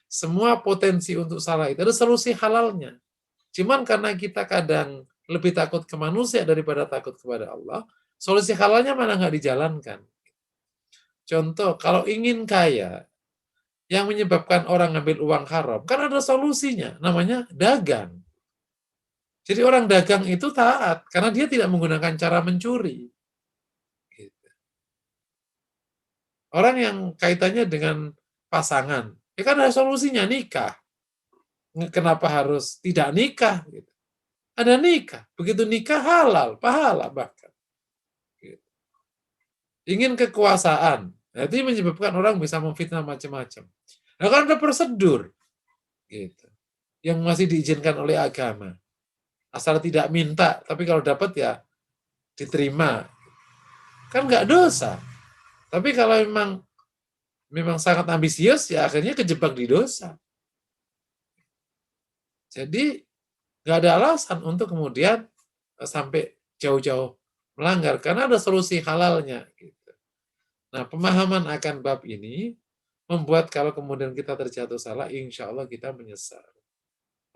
Semua potensi untuk salah itu ada solusi halalnya. Cuman karena kita kadang lebih takut ke manusia daripada takut kepada Allah, solusi halalnya mana nggak dijalankan. Contoh, kalau ingin kaya, yang menyebabkan orang ngambil uang haram, kan ada solusinya, namanya dagang. Jadi orang dagang itu taat, karena dia tidak menggunakan cara mencuri. Orang yang kaitannya dengan pasangan, ya kan ada solusinya, nikah. Kenapa harus tidak nikah? Ada nikah. Begitu nikah halal, pahala bahkan. Ingin kekuasaan, itu menyebabkan orang bisa memfitnah macam-macam. Nah, kan ada prosedur gitu, yang masih diizinkan oleh agama. Asal tidak minta, tapi kalau dapat ya diterima. Kan nggak dosa. Tapi kalau memang sangat ambisius, ya akhirnya kejebak di dosa. Jadi nggak ada alasan untuk kemudian sampai jauh-jauh melanggar, karena ada solusi halalnya. Gitu. Nah, pemahaman akan bab ini membuat kalau kemudian kita terjatuh salah, insya Allah kita menyesal.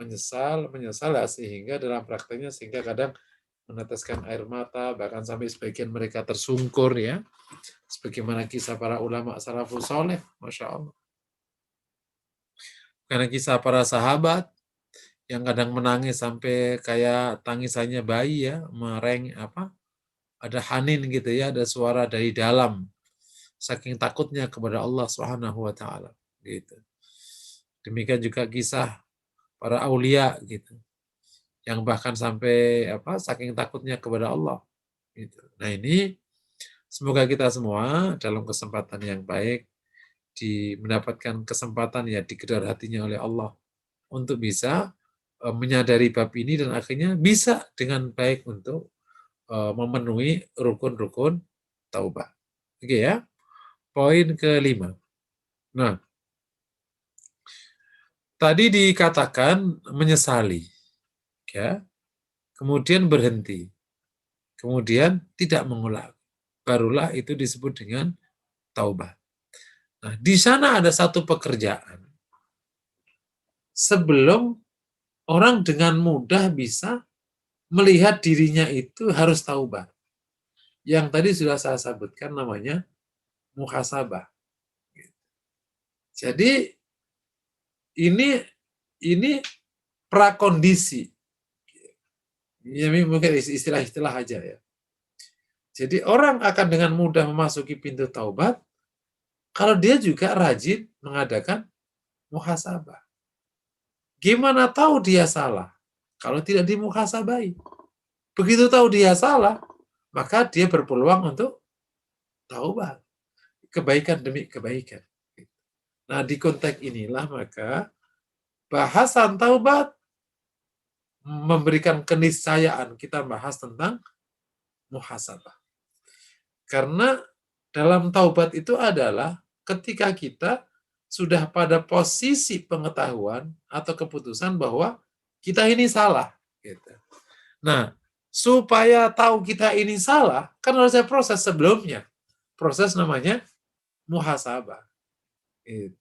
Menyesal ya, sehingga dalam prakteknya sehingga kadang meneteskan air mata, bahkan sampai sebagian mereka tersungkur ya. Sebagaimana kisah para ulama salafus soleh, Masya Allah. Karena kisah para sahabat yang kadang menangis sampai kayak tangisannya bayi ya, ada hanin gitu ya, ada suara dari dalam, saking takutnya kepada Allah Subhanahu wa taala gitu. Demikian juga kisah para aulia gitu, yang bahkan sampai saking takutnya kepada Allah gitu. Nah, ini semoga kita semua dalam kesempatan yang baik mendapatkan kesempatan ya digedar hatinya oleh Allah untuk bisa menyadari bab ini dan akhirnya bisa dengan baik untuk memenuhi rukun-rukun taubah. Oke ya. Poin kelima. Nah, tadi dikatakan menyesali, ya, kemudian berhenti, kemudian tidak mengulang. Barulah itu disebut dengan taubah. Nah, di sana ada satu pekerjaan. Sebelum orang dengan mudah bisa melihat dirinya itu harus taubah. Yang tadi sudah saya sebutkan namanya muhasabah. Jadi ini prakondisi. Ya, mungkin istilah-istilah aja ya. Jadi orang akan dengan mudah memasuki pintu taubat kalau dia juga rajin mengadakan muhasabah. Gimana tahu dia salah? Kalau tidak dimuhasabai. Begitu tahu dia salah, maka dia berpeluang untuk taubat. Kebaikan demi kebaikan. Nah, di konteks inilah maka bahasan taubat memberikan keniscayaan kita bahas tentang muhasabah. Karena dalam taubat itu adalah ketika kita sudah pada posisi pengetahuan atau keputusan bahwa kita ini salah. Gitu. Nah, supaya tahu kita ini salah, kan harus ada proses sebelumnya. Proses namanya muhasabah. Gitu.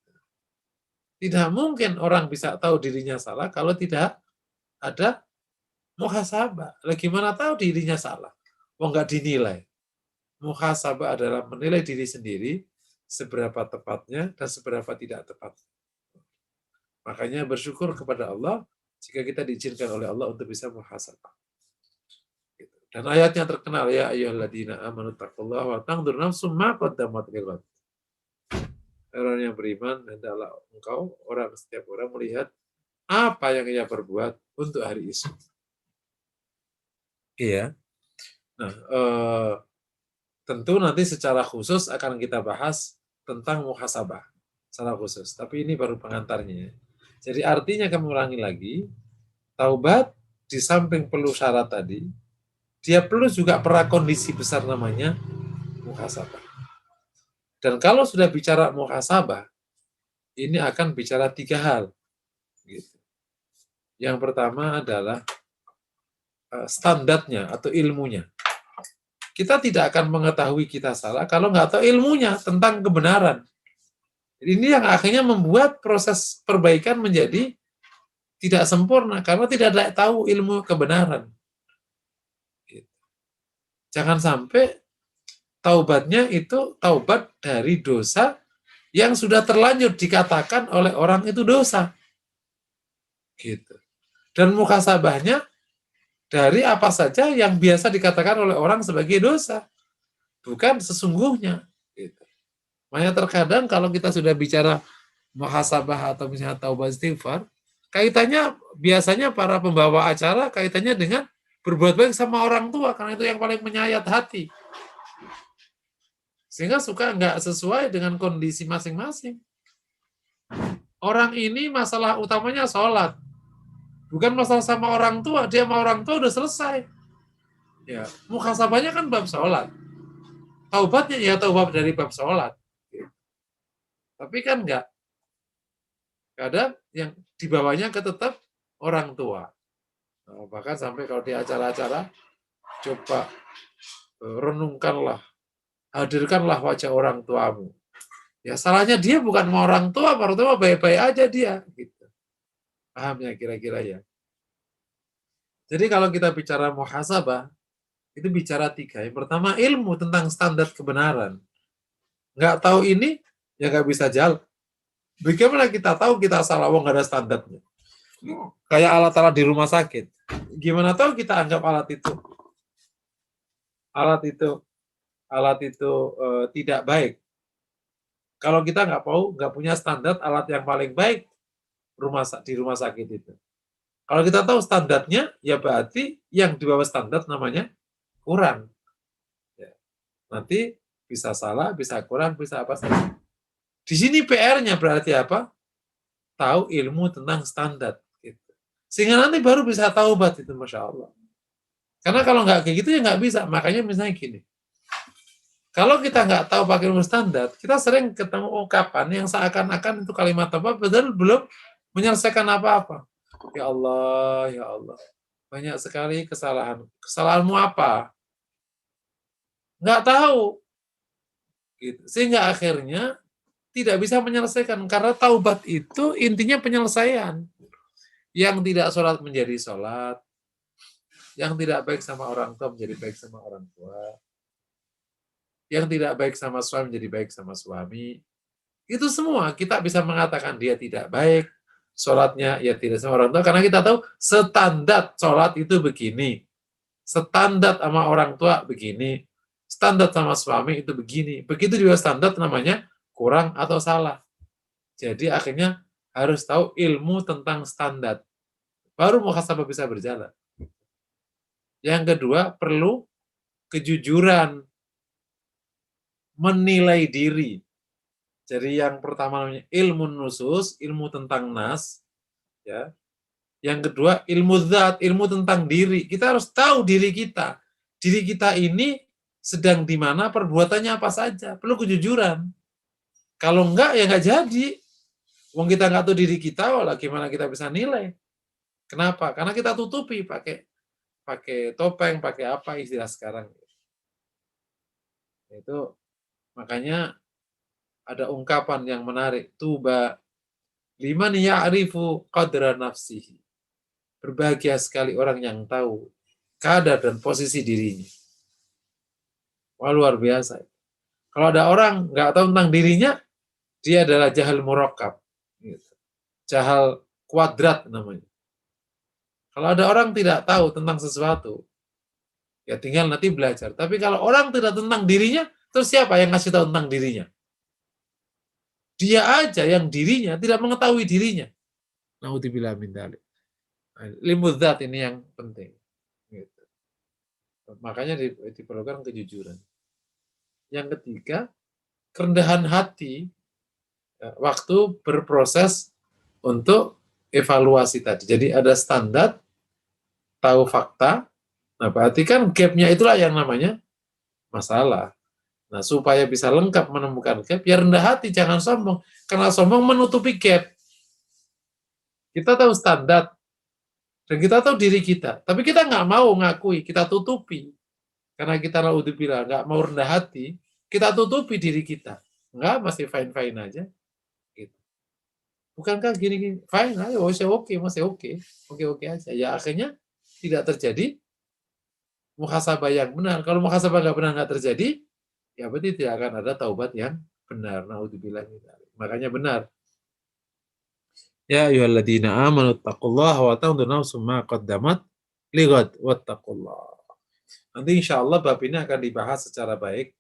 Tidak mungkin orang bisa tahu dirinya salah kalau tidak ada muhasabah. Lah gimana tahu dirinya salah? Oh, nggak dinilai. Muhasabah adalah menilai diri sendiri seberapa tepatnya dan seberapa tidak tepat. Makanya bersyukur kepada Allah jika kita diizinkan oleh Allah untuk bisa muhasabah. Dan ayatnya terkenal, ya ayyuhalladzina amanu taqullaha wa tanzur nafsum ma qaddamat lighad. Orang yang beriman, hendaklah engkau, setiap orang melihat apa yang ia perbuat untuk hari esok. Iya. Nah, Tentu nanti secara khusus akan kita bahas tentang muhasabah secara khusus. Tapi ini baru pengantarnya. Jadi artinya kami ulangi lagi, taubat di samping perlu syarat tadi, dia perlu juga prakondisi besar namanya muhasabah. Dan kalau sudah bicara muhasabah, ini akan bicara 3 hal. Gitu. Yang pertama adalah standarnya atau ilmunya. Kita tidak akan mengetahui kita salah kalau nggak tahu ilmunya tentang kebenaran. Ini yang akhirnya membuat proses perbaikan menjadi tidak sempurna karena tidak ada tahu ilmu kebenaran. Jangan sampai taubatnya itu taubat dari dosa yang sudah terlanjur dikatakan oleh orang itu dosa. Gitu. Dan muhasabahnya dari apa saja yang biasa dikatakan oleh orang sebagai dosa, bukan sesungguhnya. Gitu. Makanya terkadang kalau kita sudah bicara muhasabah atau misalnya taubat istighfar, kaitannya biasanya para pembawa acara kaitannya dengan berbuat baik sama orang tua, karena itu yang paling menyayat hati. Sehingga suka nggak sesuai dengan kondisi masing-masing. Orang ini masalah utamanya sholat. Bukan masalah sama orang tua, dia sama orang tua udah selesai. Ya, muhasabahnya kan bab sholat. Taubatnya ya taubat dari bab sholat. Tapi kan enggak. Kadang yang dibawanya ke tetap orang tua. Nah, bahkan sampai kalau di acara-acara, coba renungkanlah, hadirkanlah wajah orang tuamu. Ya salahnya dia bukan sama orang tua baik-baik aja dia. Gitu. Paham ya kira-kira ya? Jadi kalau kita bicara muhasabah, itu bicara 3. Yang pertama ilmu tentang standar kebenaran. Nggak tahu ini, ya nggak bisa jalan. Bagaimana kita tahu kita salah, nggak ada standarnya. Kayak alat-alat di rumah sakit. Gimana tahu kita anggap alat itu tidak baik. Kalau kita nggak punya standar alat yang paling baik di rumah sakit itu. Kalau kita tahu standarnya, ya berarti yang di bawah standar namanya kurang. Ya. Nanti bisa salah, bisa kurang, bisa apa saja. Di sini PR-nya berarti apa? Tahu ilmu tentang standar. Gitu. Sehingga nanti baru bisa taubat itu, Masya Allah. Karena kalau nggak kayak gitu ya nggak bisa. Makanya misalnya gini. Kalau kita nggak tahu pakai ilmu standar, kita sering ketemu ungkapan yang seakan-akan itu kalimat taubat, padahal belum menyelesaikan apa-apa. Ya Allah, ya Allah. Banyak sekali kesalahan. Kesalahanmu apa? Nggak tahu. Gitu. Sehingga akhirnya tidak bisa menyelesaikan. Karena taubat itu intinya penyelesaian. Yang tidak sholat menjadi sholat. Yang tidak baik sama orang tua menjadi baik sama orang tua. Yang tidak baik sama suami menjadi baik sama suami. Itu semua kita bisa mengatakan dia tidak baik. Sholatnya ya tidak sama orang tua. Karena kita tahu standar sholat itu begini. Standar sama orang tua begini. Standar sama suami itu begini. Begitu juga standar namanya kurang atau salah. Jadi akhirnya harus tahu ilmu tentang standar. Baru muhasabah bisa berjalan. Yang kedua, perlu kejujuran. Menilai diri. Jadi yang pertama namanya ilmu nusus, ilmu tentang nas. Ya. Yang kedua, ilmu zat, ilmu tentang diri. Kita harus tahu diri kita. Diri kita ini sedang di mana, perbuatannya apa saja. Perlu kejujuran. Kalau enggak, ya enggak jadi. Wong kita enggak tahu diri kita, walah gimana kita bisa nilai. Kenapa? Karena kita tutupi pakai topeng, pakai apa istilah sekarang. Itu makanya ada ungkapan yang menarik. Tuba liman ya'rifu qadra nafsihi. Berbahagia sekali orang yang tahu kadar dan posisi dirinya. Wah, luar biasa. Kalau ada orang nggak tahu tentang dirinya, dia adalah jahal murakkab. Jahal kuadrat namanya. Kalau ada orang tidak tahu tentang sesuatu, ya tinggal nanti belajar. Tapi kalau orang tidak tentang dirinya, terus siapa yang ngasih tahu tentang dirinya? Dia aja yang dirinya tidak mengetahui dirinya. Naudzubillah min dzalik. Ilmu dzat ini yang penting. Gitu. Makanya diperlukan kejujuran. Yang ketiga, kerendahan hati waktu berproses untuk evaluasi tadi. Jadi ada standar, tahu fakta. Nah, berarti kan gap-nya itulah yang namanya masalah. Nah, supaya bisa lengkap menemukan gap, ya rendah hati, jangan sombong. Karena sombong menutupi gap. Kita tahu standar, dan kita tahu diri kita. Tapi kita nggak mau ngakui, kita tutupi. Karena kita naudzubillah nggak mau rendah hati, kita tutupi diri kita. Nggak, masih fine-fine aja. Gitu. Bukankah gini-gini? Fine, ayo, masih oke. Oke-oke aja. Ya akhirnya tidak terjadi muhasabah yang benar. Kalau muhasabah nggak benar, nggak terjadi, ya berarti tidak akan ada taubat yang benar. Naudzubillah. Makanya benar. Ya ayyuhalladzina amanu taqullaha wa tanzur nafsum ma qaddamat lighad wattaqullah. Nanti insya Allah bab ini akan dibahas secara baik,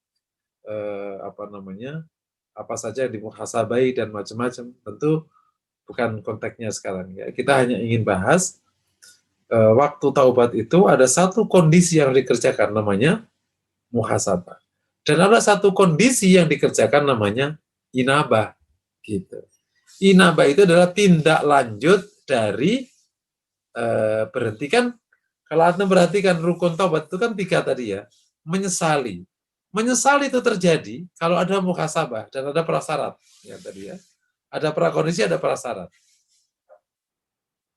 apa saja yang dimuhasabai dan macam-macam. Tentu bukan konteksnya sekarang. Ya. Kita hanya ingin bahas waktu taubat itu ada satu kondisi yang dikerjakan namanya muhasabah. Dan ada satu kondisi yang dikerjakan namanya inabah. Gitu. Inabah itu adalah tindak lanjut dari berhenti kan. Kalau Anda perhatikan rukun taubat itu kan 3 tadi ya. Menyesali. Menyesali itu terjadi kalau ada muhasabah dan ada prasyarat. Ya tadi ya. Ada prakondisi, ada prasyarat.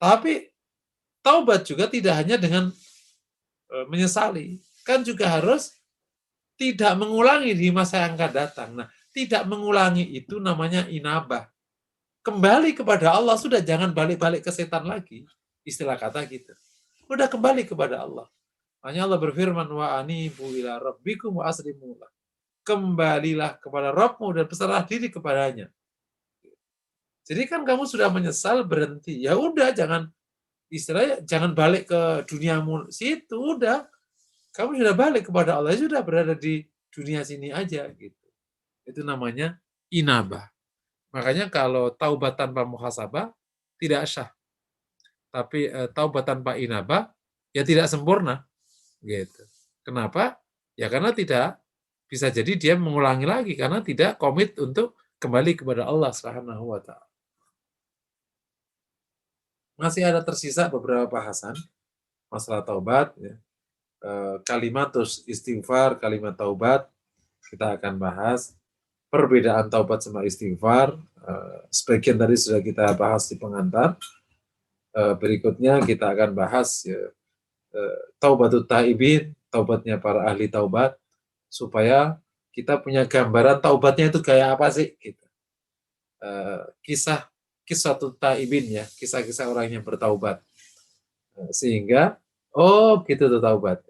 Tapi taubat juga tidak hanya dengan menyesali. Kan juga harus tidak mengulangi di masa yang akan datang. Nah, tidak mengulangi itu namanya inabah. Kembali kepada Allah, sudah jangan balik-balik ke setan lagi. Istilah kata gitu. Udah kembali kepada Allah. Hanya Allah berfirman, wa anibu ila rabbikum wa aslimulah. Kembalilah kepada Rabbmu dan berserah diri kepadanya. Jadi kan kamu sudah menyesal, berhenti. Ya udah, jangan istilahnya jangan balik ke duniamu situ, udah. Kamu sudah balik kepada Allah, sudah berada di dunia sini aja gitu. Itu namanya inabah. Makanya kalau taubat tanpa muhasabah tidak sah. Tapi taubat tanpa inabah ya tidak sempurna gitu. Kenapa? Ya karena tidak bisa jadi dia mengulangi lagi karena tidak komit untuk kembali kepada Allah Subhanahu wa taala. Masih ada tersisa beberapa bahasan masalah taubat ya. Kalimatus istighfar, kalimat taubat kita akan bahas. Perbedaan taubat sama istighfar, sebagian tadi sudah kita bahas di pengantar. Berikutnya kita akan bahas ya, taubatut taibin, taubatnya para ahli taubat, supaya kita punya gambaran taubatnya itu kayak apa sih? Gitu. Kisah taibin ya, kisah-kisah orang yang bertaubat. Sehingga, oh gitu tuh taubat.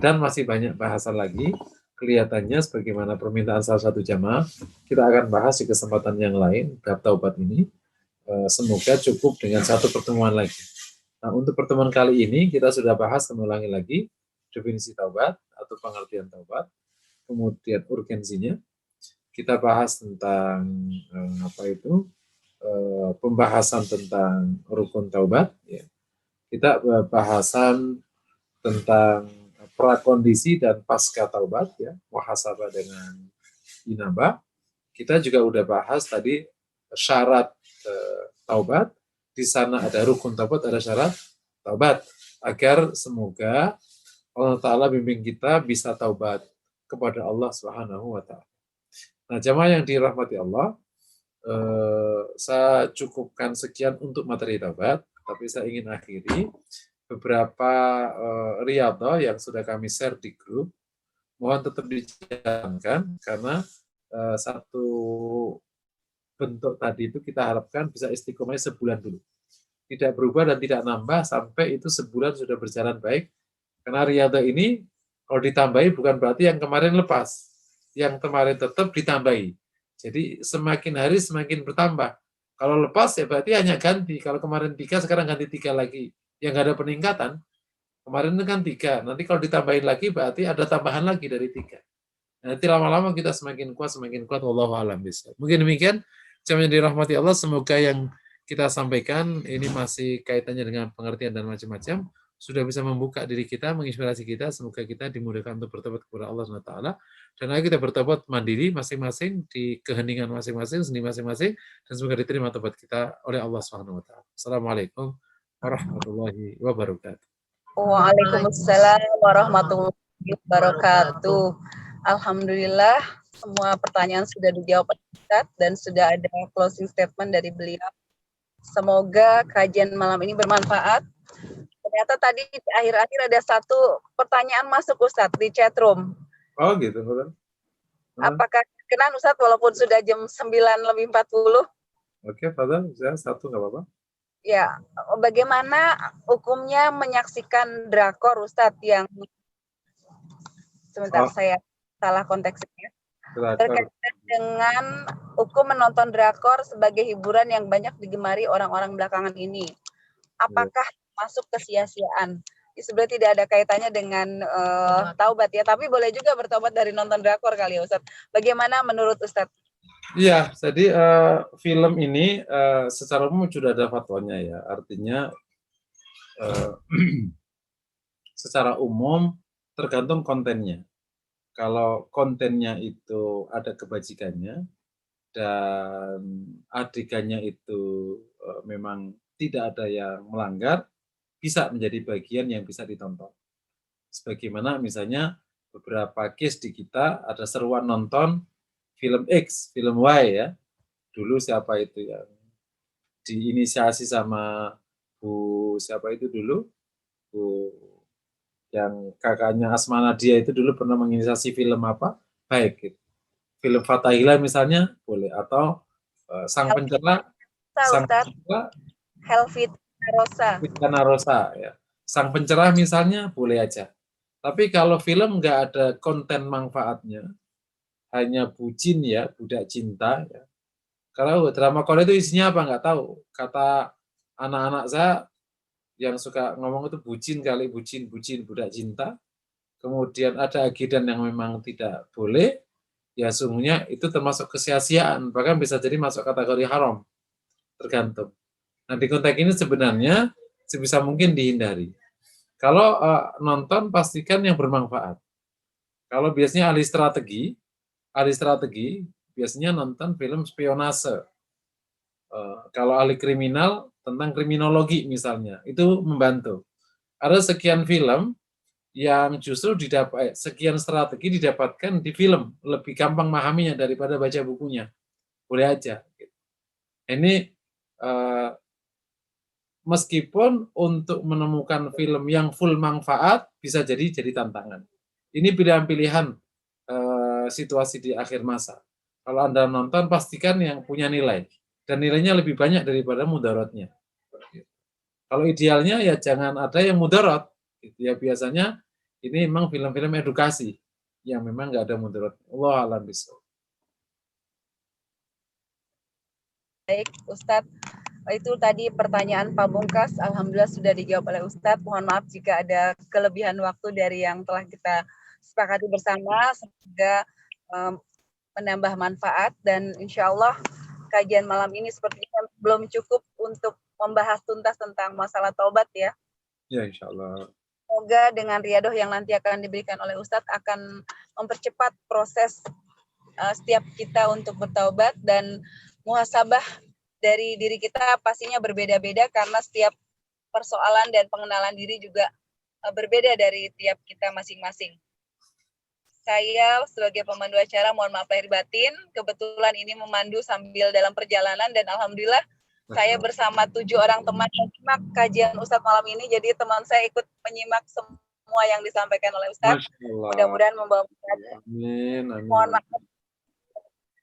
Dan masih banyak bahasan lagi. Kelihatannya sebagaimana permintaan salah satu jamaah, kita akan bahas di kesempatan yang lain bab taubat ini. Semoga cukup dengan satu pertemuan lagi. Nah, untuk pertemuan kali ini kita sudah bahas, mengulangi lagi definisi taubat atau pengertian taubat, kemudian urgensinya. Kita bahas tentang pembahasan tentang rukun taubat. Ya. Kita bahasan tentang prakondisi dan pasca taubat, ya, muhasabah dengan inabah. Kita juga udah bahas tadi syarat taubat. Di sana ada rukun taubat, ada syarat taubat. Agar semoga Allah Ta'ala bimbing kita bisa taubat kepada Allah Subhanahu wa Ta'ala. Nah, jamaah yang dirahmati Allah, saya cukupkan sekian untuk materi taubat, tapi saya ingin akhiri beberapa riyadhah yang sudah kami share di grup. Mohon tetap dijalankan karena satu bentuk tadi itu kita harapkan bisa istiqomah sebulan dulu. Tidak berubah dan tidak nambah sampai itu sebulan sudah berjalan baik. Karena riyadhah ini kalau ditambahi bukan berarti yang kemarin lepas. Yang kemarin tetap ditambahi. Jadi semakin hari semakin bertambah. Kalau lepas ya berarti hanya ganti. Kalau kemarin 3 sekarang ganti 3 lagi. Yang nggak ada peningkatan. Kemarin kan 3. Nanti kalau ditambahin lagi berarti ada tambahan lagi dari 3. Nanti lama-lama kita semakin kuat. Wallahu a'lam bishawab. Mungkin demikian. Jamaah yang dirahmati Allah, semoga yang kita sampaikan ini masih kaitannya dengan pengertian dan macam-macam. sudah bisa membuka diri kita, menginspirasi kita. Semoga kita dimudahkan untuk bertobat kepada Allah SWT. Dan ayo kita bertobat mandiri masing-masing di keheningan masing-masing, seni masing-masing, dan semoga diterima tobat kita oleh Allah SWT. Assalamualaikum warahmatullahi wabarakatuh. Waalaikumsalam warahmatullahi wabarakatuh. Alhamdulillah semua pertanyaan sudah dijawab Ustaz dan sudah ada closing statement dari beliau. Semoga kajian malam ini bermanfaat. Ternyata tadi di akhir-akhir ada satu pertanyaan masuk Ustadz di chat room. Oh gitu, betul. Apakah kenan Ustadz walaupun sudah jam 9:40? Oke, Fadal, saya satu nggak apa-apa. Ya, bagaimana hukumnya menyaksikan drakor Ustadz yang sebentar saya salah konteksnya. Berkaitan dengan hukum menonton drakor sebagai hiburan yang banyak digemari orang-orang belakangan ini. Apakah masuk kesia-siaan? Sebenarnya tidak ada kaitannya dengan taubat ya, tapi boleh juga bertobat dari nonton drakor kali ya Ustaz. Bagaimana menurut Ustaz? Iya, jadi film ini secara umum sudah ada fatwanya ya, artinya secara umum tergantung kontennya. Kalau kontennya itu ada kebajikannya dan adegannya itu memang tidak ada yang melanggar, bisa menjadi bagian yang bisa ditonton. Sebagaimana misalnya beberapa case di kita ada seruan nonton film X, film Y ya. Dulu siapa itu yang diinisiasi sama Bu siapa itu dulu? Bu yang kakaknya Asma Nadia itu dulu pernah menginisiasi film apa? Baik gitu. Film Fathahillah misalnya boleh, atau Sang Pencerah, Helvita Rosa ya. Sang Pencerah misalnya boleh aja. Tapi kalau film nggak ada konten manfaatnya, hanya bucin ya, budak cinta ya. Kalau drama Korea itu isinya apa nggak tahu. Kata anak-anak saya yang suka ngomong itu bucin kali, bucin budak cinta. Kemudian ada agidan yang memang tidak boleh, ya sungguhnya itu termasuk kesia-siaan, bahkan bisa jadi masuk kategori haram, tergantung. Nah di konteks ini sebenarnya sebisa mungkin dihindari. Kalau nonton pastikan yang bermanfaat. Kalau biasanya ahli strategi biasanya nonton film spionase. Kalau ahli kriminal tentang kriminologi misalnya, itu membantu. Ada sekian film yang justru didapat, sekian strategi didapatkan di film, lebih gampang memahaminya daripada baca bukunya. Boleh aja. Ini meskipun untuk menemukan film yang full manfaat bisa jadi tantangan. Ini pilihan-pilihan situasi di akhir masa. Kalau Anda nonton pastikan yang punya nilai, dan nilainya lebih banyak daripada mudaratnya. Kalau idealnya ya jangan ada yang mudarat. Ya biasanya ini memang film-film edukasi yang memang nggak ada mudarat. Allah a'lam bishawab. Baik, Ustadz. Itu tadi pertanyaan pamungkas. Alhamdulillah sudah dijawab oleh Ustadz. Mohon maaf jika ada kelebihan waktu dari yang telah kita sepakati bersama. Semoga menambah manfaat dan insya Allah kajian malam ini sepertinya belum cukup untuk membahas tuntas tentang masalah taubat ya. Ya, insya Allah. Semoga dengan riadoh yang nanti akan diberikan oleh Ustadz akan mempercepat proses setiap kita untuk bertaubat, dan muhasabah dari diri kita pastinya berbeda-beda karena setiap persoalan dan pengenalan diri juga berbeda dari tiap kita masing-masing. Saya sebagai pemandu acara mohon maaf lahir batin, kebetulan ini memandu sambil dalam perjalanan dan alhamdulillah saya bersama 7 orang teman yang menyimak kajian Ustadz malam ini, jadi teman saya ikut menyimak semua yang disampaikan oleh Ustadz. Mudah-mudahan membawa manfaat. Amin. Mohon maaf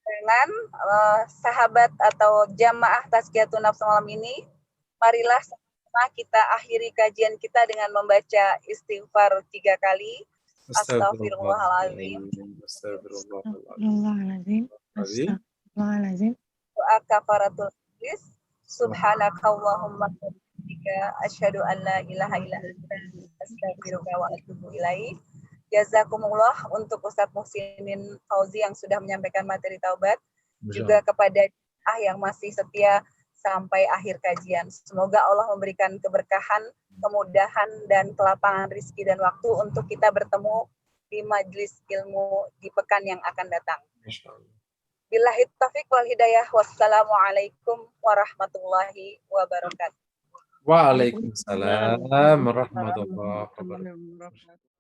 dengan sahabat atau jamaah Tazkiyatun Nafs malam ini, marilah sama kita akhiri kajian kita dengan membaca istighfar 3 kali. Astagfirullahaladzim. Astagfirullahaladzim. Astagfirullahaladzim. Doa kafaratul majlis. Subhanakallahumma wa bihamdika asyhadu an la ilaha illa anta astaghfiruka wa atubu ilaik. Jazakumullah untuk Ustadz Muhsinin Fauzi yang sudah menyampaikan materi taubat, juga kepada yang masih setia sampai akhir kajian. Semoga Allah memberikan keberkahan, kemudahan, dan kelapangan rizki dan waktu untuk kita bertemu di majelis ilmu di pekan yang akan datang. Billahi taufiq wal hidayah. Wassalamualaikum warahmatullahi wabarakatuh. Waalaikumsalam warahmatullahi wabarakatuh.